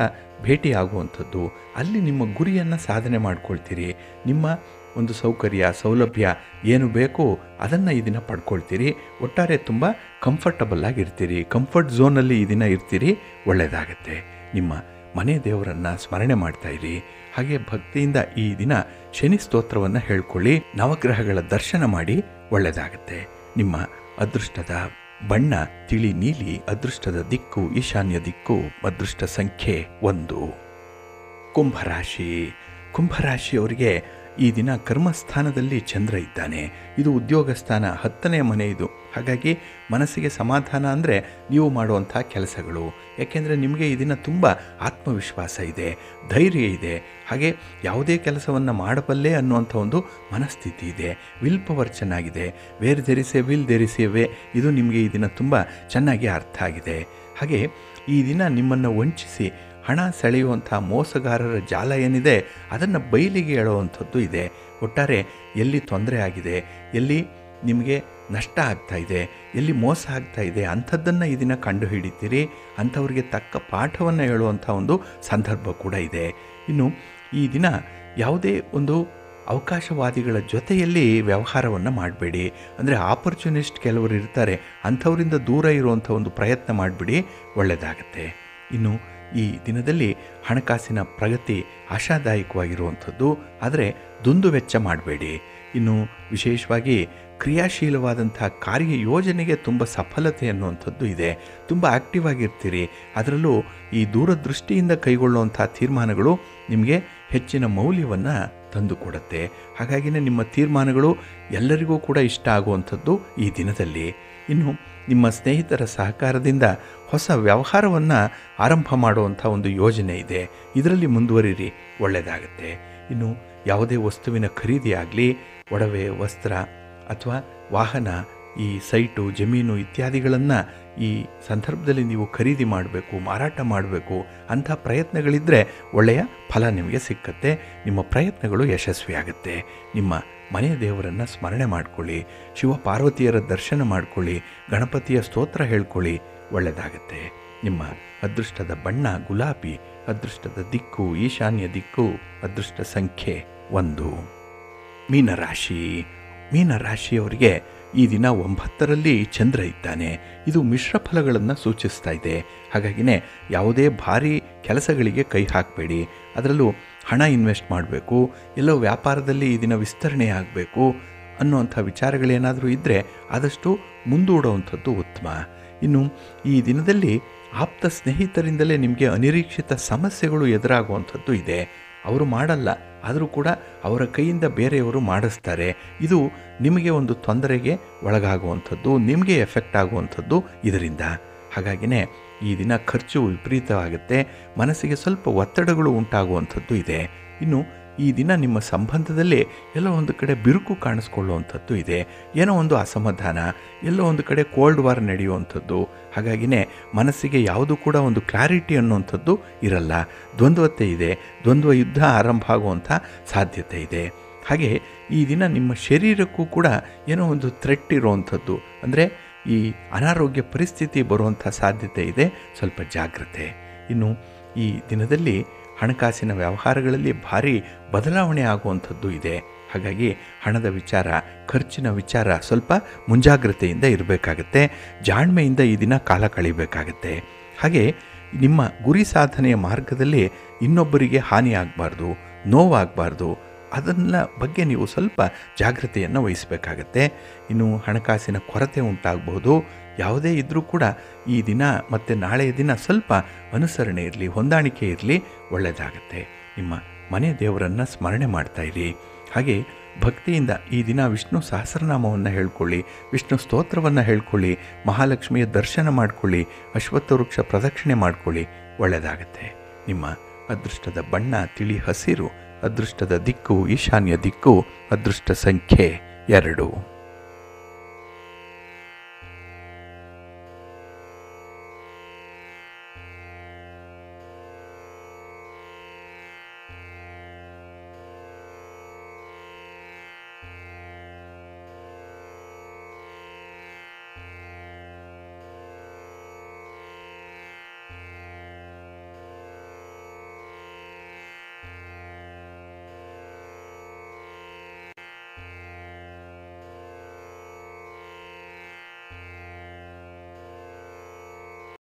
ಭೇಟಿ ಆಗುವಂಥದ್ದು, ಅಲ್ಲಿ ನಿಮ್ಮ ಗುರಿಯನ್ನು ಸಾಧನೆ ಮಾಡ್ಕೊಳ್ತೀರಿ. ನಿಮ್ಮ ಒಂದು ಸೌಕರ್ಯ, ಸೌಲಭ್ಯ ಏನು ಬೇಕೋ ಅದನ್ನು ಈ ದಿನ ಪಡ್ಕೊಳ್ತೀರಿ. ಒಟ್ಟಾರೆ ತುಂಬ ಕಂಫರ್ಟಬಲ್ ಆಗಿರ್ತೀರಿ, ಕಂಫರ್ಟ್ ಝೋನಲ್ಲಿ ಈ ದಿನ ಇರ್ತೀರಿ, ಒಳ್ಳೆಯದಾಗತ್ತೆ. ನಿಮ್ಮ ಮನೆ ದೇವರನ್ನು ಸ್ಮರಣೆ ಮಾಡ್ತಾ ಇರಿ. ಹಾಗೆ ಭಕ್ತಿಯಿಂದ ಈ ದಿನ ಶನಿ ಸ್ತೋತ್ರವನ್ನು ಹೇಳ್ಕೊಳ್ಳಿ, ನವಗ್ರಹಗಳ ದರ್ಶನ ಮಾಡಿ, ಒಳ್ಳೆಯದಾಗತ್ತೆ. ನಿಮ್ಮ ಅದೃಷ್ಟದ ಬಣ್ಣ ತಿಳಿ ನೀಲಿ, ಅದೃಷ್ಟದ ದಿಕ್ಕು ಈಶಾನ್ಯ ದಿಕ್ಕು, ಅದೃಷ್ಟ ಸಂಖ್ಯೆ 1. ಕುಂಭರಾಶಿ. ಕುಂಭರಾಶಿಯವರಿಗೆ ಈ ದಿನ ಕರ್ಮಸ್ಥಾನದಲ್ಲಿ ಚಂದ್ರ ಇದ್ದಾನೆ. ಇದು ಉದ್ಯೋಗ ಸ್ಥಾನ, 10ನೇ ಮನೆ ಇದು. ಹಾಗಾಗಿ ಮನಸ್ಸಿಗೆ ಸಮಾಧಾನ ಅಂದರೆ ನೀವು ಮಾಡುವಂಥ ಕೆಲಸಗಳು. ಯಾಕೆಂದರೆ ನಿಮಗೆ ಈ ದಿನ ತುಂಬ ಆತ್ಮವಿಶ್ವಾಸ ಇದೆ, ಧೈರ್ಯ ಇದೆ. ಹಾಗೆ ಯಾವುದೇ ಕೆಲಸವನ್ನು ಮಾಡಬಲ್ಲೆ ಅನ್ನುವಂಥ ಒಂದು ಮನಸ್ಥಿತಿ ಇದೆ. ವಿಲ್ ಪವರ್ ಚೆನ್ನಾಗಿದೆ. ವೇರ್ ಧರಿಸೆ ವಿಲ್ ಧರಿಸಿವೆ, ಇದು ನಿಮಗೆ ಈ ದಿನ ತುಂಬ ಚೆನ್ನಾಗಿ ಅರ್ಥ ಆಗಿದೆ. ಹಾಗೆ ಈ ದಿನ ನಿಮ್ಮನ್ನು ವಂಚಿಸಿ ಹಣ ಸೆಳೆಯುವಂಥ ಮೋಸಗಾರರ ಜಾಲ ಏನಿದೆ ಅದನ್ನು ಬಯಲಿಗೆ ಎಳುವಂಥದ್ದು ಇದೆ. ಒಟ್ಟಾರೆ ಎಲ್ಲಿ ತೊಂದರೆ ಆಗಿದೆ, ಎಲ್ಲಿ ನಿಮಗೆ ನಷ್ಟ ಆಗ್ತಾ ಇದೆ, ಎಲ್ಲಿ ಮೋಸ ಆಗ್ತಾ ಇದೆ, ಅಂಥದ್ದನ್ನು ಈ ದಿನ ಕಂಡು ಹಿಡಿತೀರಿ. ಅಂಥವ್ರಿಗೆ ತಕ್ಕ ಪಾಠವನ್ನು ಹೇಳುವಂಥ ಒಂದು ಸಂದರ್ಭ ಕೂಡ ಇದೆ. ಇನ್ನು ಈ ದಿನ ಯಾವುದೇ ಒಂದು ಅವಕಾಶವಾದಿಗಳ ಜೊತೆಯಲ್ಲಿ ವ್ಯವಹಾರವನ್ನು ಮಾಡಬೇಡಿ. ಅಂದರೆ ಆಪರ್ಚುನಿಸ್ಟ್ ಕೆಲವರು ಇರ್ತಾರೆ, ಅಂಥವರಿಂದ ದೂರ ಇರುವಂಥ ಒಂದು ಪ್ರಯತ್ನ ಮಾಡಿಬಿಡಿ, ಒಳ್ಳೆಯದಾಗತ್ತೆ. ಇನ್ನು ಈ ದಿನದಲ್ಲಿ ಹಣಕಾಸಿನ ಪ್ರಗತಿ ಆಶಾದಾಯಕವಾಗಿರುವಂಥದ್ದು, ಆದರೆ ದುಂದು ವೆಚ್ಚ ಮಾಡಬೇಡಿ. ಇನ್ನು ವಿಶೇಷವಾಗಿ ಕ್ರಿಯಾಶೀಲವಾದಂಥ ಕಾರ್ಯಯೋಜನೆಗೆ ತುಂಬ ಸಫಲತೆ ಅನ್ನುವಂಥದ್ದು ಇದೆ. ತುಂಬ ಆ್ಯಕ್ಟಿವ್ ಆಗಿರ್ತೀರಿ. ಅದರಲ್ಲೂ ಈ ದೂರದೃಷ್ಟಿಯಿಂದ ಕೈಗೊಳ್ಳುವಂಥ ತೀರ್ಮಾನಗಳು ನಿಮಗೆ ಹೆಚ್ಚಿನ ಮೌಲ್ಯವನ್ನು ತಂದುಕೊಡುತ್ತೆ. ಹಾಗಾಗಿನೇ ನಿಮ್ಮ ತೀರ್ಮಾನಗಳು ಎಲ್ಲರಿಗೂ ಕೂಡ ಇಷ್ಟ ಆಗುವಂಥದ್ದು ಈ ದಿನದಲ್ಲಿ. ಇನ್ನು ನಿಮ್ಮ ಸ್ನೇಹಿತರ ಸಹಕಾರದಿಂದ ಹೊಸ ವ್ಯವಹಾರವನ್ನು ಆರಂಭ ಮಾಡುವಂಥ ಒಂದು ಯೋಜನೆ ಇದೆ, ಇದರಲ್ಲಿ ಮುಂದುವರಿರಿ, ಒಳ್ಳೆಯದಾಗತ್ತೆ. ಇನ್ನು ಯಾವುದೇ ವಸ್ತುವಿನ ಖರೀದಿ ಆಗಲಿ, ಒಡವೆ, ವಸ್ತ್ರ ಅಥವಾ ವಾಹನ, ಈ ಸೈಟು, ಜಮೀನು ಇತ್ಯಾದಿಗಳನ್ನು ಈ ಸಂದರ್ಭದಲ್ಲಿ ನೀವು ಖರೀದಿ ಮಾಡಬೇಕು, ಮಾರಾಟ ಮಾಡಬೇಕು ಅಂಥ ಪ್ರಯತ್ನಗಳಿದ್ದರೆ ಒಳ್ಳೆಯ ಫಲ ನಿಮಗೆ ಸಿಕ್ಕತ್ತೆ. ನಿಮ್ಮ ಪ್ರಯತ್ನಗಳು ಯಶಸ್ವಿಯಾಗುತ್ತೆ. ನಿಮ್ಮ ಮನೆಯ ದೇವರನ್ನು ಸ್ಮರಣೆ ಮಾಡಿಕೊಳ್ಳಿ, ಶಿವಪಾರ್ವತಿಯರ ದರ್ಶನ ಮಾಡಿಕೊಳ್ಳಿ, ಗಣಪತಿಯ ಸ್ತೋತ್ರ ಹೇಳ್ಕೊಳ್ಳಿ, ಒಳ್ಳೆಯದಾಗತ್ತೆ. ನಿಮ್ಮ ಅದೃಷ್ಟದ ಬಣ್ಣ ಗುಲಾಬಿ, ಅದೃಷ್ಟದ ದಿಕ್ಕು ಈಶಾನ್ಯ ದಿಕ್ಕು, ಅದೃಷ್ಟ ಸಂಖ್ಯೆ 1. ಮೀನರಾಶಿ. ಮೀನರಾಶಿಯವರಿಗೆ ಈ ದಿನ 9ರಲ್ಲಿ ಚಂದ್ರ ಇದ್ದಾನೆ. ಇದು ಮಿಶ್ರ ಫಲಗಳನ್ನು ಸೂಚಿಸ್ತಾ ಇದೆ. ಹಾಗಾಗಿನೇ ಯಾವುದೇ ಭಾರಿ ಕೆಲಸಗಳಿಗೆ ಕೈ ಹಾಕಬೇಡಿ. ಅದರಲ್ಲೂ ಹಣ ಇನ್ವೆಸ್ಟ್ ಮಾಡಬೇಕು, ಎಲ್ಲೋ ವ್ಯಾಪಾರದಲ್ಲಿ ಈ ದಿನ ವಿಸ್ತರಣೆ ಆಗಬೇಕು ಅನ್ನುವಂಥ ವಿಚಾರಗಳೇನಾದರೂ ಇದ್ದರೆ ಆದಷ್ಟು ಮುಂದೂಡುವಂಥದ್ದು ಉತ್ತಮ. ಇನ್ನು ಈ ದಿನದಲ್ಲಿ ಆಪ್ತ ಸ್ನೇಹಿತರಿಂದಲೇ ನಿಮಗೆ ಅನಿರೀಕ್ಷಿತ ಸಮಸ್ಯೆಗಳು ಎದುರಾಗುವಂಥದ್ದು ಇದೆ. ಅವರು ಮಾಡಲ್ಲ, ಆದರೂ ಕೂಡ ಅವರ ಕೈಯಿಂದ ಬೇರೆಯವರು ಮಾಡಿಸ್ತಾರೆ. ಇದು ನಿಮಗೆ ಒಂದು ತೊಂದರೆಗೆ ಒಳಗಾಗುವಂಥದ್ದು, ನಿಮಗೆ ಎಫೆಕ್ಟ್ ಆಗುವಂಥದ್ದು ಇದರಿಂದ. ಹಾಗಾಗಿನೇ ಈ ದಿನ ಖರ್ಚು ವಿಪರೀತವಾಗುತ್ತೆ, ಮನಸ್ಸಿಗೆ ಸ್ವಲ್ಪ ಒತ್ತಡಗಳು ಉಂಟಾಗುವಂಥದ್ದು ಇದೆ. ಇನ್ನು ಈ ದಿನ ನಿಮ್ಮ ಸಂಬಂಧದಲ್ಲಿ ಎಲ್ಲೋ ಒಂದು ಕಡೆ ಬಿರುಕು ಕಾಣಿಸ್ಕೊಳ್ಳುವಂಥದ್ದು ಇದೆ. ಏನೋ ಒಂದು ಅಸಮಾಧಾನ, ಎಲ್ಲೋ ಒಂದು ಕಡೆ ಕೋಲ್ಡ್ ವಾರ್ ನಡೆಯುವಂಥದ್ದು. ಹಾಗಾಗಿನೇ ಮನಸ್ಸಿಗೆ ಯಾವುದು ಕೂಡ ಒಂದು ಕ್ಲಾರಿಟಿ ಅನ್ನುವಂಥದ್ದು ಇರಲ್ಲ. ದ್ವಂದ್ವತೆ ಇದೆ, ದ್ವಂದ್ವ ಯುದ್ಧ ಆರಂಭ ಆಗುವಂಥ ಸಾಧ್ಯತೆ ಇದೆ. ಹಾಗೆ ಈ ದಿನ ನಿಮ್ಮ ಶರೀರಕ್ಕೂ ಕೂಡ ಏನೋ ಒಂದು ಥ್ರೆಟ್ ಇರುವಂಥದ್ದು, ಅಂದರೆ ಈ ಅನಾರೋಗ್ಯ ಪರಿಸ್ಥಿತಿ ಬರುವಂಥ ಸಾಧ್ಯತೆ ಇದೆ. ಸ್ವಲ್ಪ ಜಾಗ್ರತೆ. ಇನ್ನು ಈ ದಿನದಲ್ಲಿ ಹಣಕಾಸಿನ ವ್ಯವಹಾರಗಳಲ್ಲಿ ಭಾರಿ ಬದಲಾವಣೆ ಆಗುವಂಥದ್ದು ಇದೆ. ಹಾಗಾಗಿ ಹಣದ ವಿಚಾರ, ಖರ್ಚಿನ ವಿಚಾರ ಸ್ವಲ್ಪ ಮುಂಜಾಗ್ರತೆಯಿಂದ ಇರಬೇಕಾಗತ್ತೆ. ಜಾಣ್ಮೆಯಿಂದ ಈ ದಿನ ಕಾಲ ಕಳಿಬೇಕಾಗತ್ತೆ. ಹಾಗೆ ನಿಮ್ಮ ಗುರಿ ಸಾಧನೆಯ ಮಾರ್ಗದಲ್ಲಿ ಇನ್ನೊಬ್ಬರಿಗೆ ಹಾನಿ ಆಗಬಾರ್ದು, ನೋವಾಗಬಾರ್ದು. ಅದನ್ನ ಬಗ್ಗೆ ನೀವು ಸ್ವಲ್ಪ ಜಾಗ್ರತೆಯನ್ನು ವಹಿಸಬೇಕಾಗತ್ತೆ. ಇನ್ನು ಹಣಕಾಸಿನ ಕೊರತೆ ಉಂಟಾಗಬಹುದು. ಯಾವುದೇ ಇದ್ದರೂ ಕೂಡ ಈ ದಿನ ಮತ್ತು ನಾಳೆಯ ದಿನ ಸ್ವಲ್ಪ ಅನುಸರಣೆ ಇರಲಿ, ಹೊಂದಾಣಿಕೆ ಇರಲಿ, ಒಳ್ಳೆಯದಾಗತ್ತೆ. ನಿಮ್ಮ ಮನೆ ದೇವರನ್ನು ಸ್ಮರಣೆ ಮಾಡ್ತಾಯಿರಿ. ಹಾಗೆ ಭಕ್ತಿಯಿಂದ ಈ ದಿನ ವಿಷ್ಣು ಸಹಸ್ರನಾಮವನ್ನು ಹೇಳ್ಕೊಳ್ಳಿ, ವಿಷ್ಣು ಸ್ತೋತ್ರವನ್ನು ಹೇಳ್ಕೊಳ್ಳಿ, ಮಹಾಲಕ್ಷ್ಮಿಯ ದರ್ಶನ ಮಾಡಿಕೊಳ್ಳಿ, ಅಶ್ವತ್ಥ ವೃಕ್ಷ ಪ್ರದಕ್ಷಿಣೆ ಮಾಡಿಕೊಳ್ಳಿ, ಒಳ್ಳೆಯದಾಗತ್ತೆ. ನಿಮ್ಮ ಅದೃಷ್ಟದ ಬಣ್ಣ ತಿಳಿ ಹಸಿರು, ಅದೃಷ್ಟದ ದಿಕ್ಕು ಈಶಾನ್ಯ ದಿಕ್ಕು, ಅದೃಷ್ಟ ಸಂಖ್ಯೆ 2.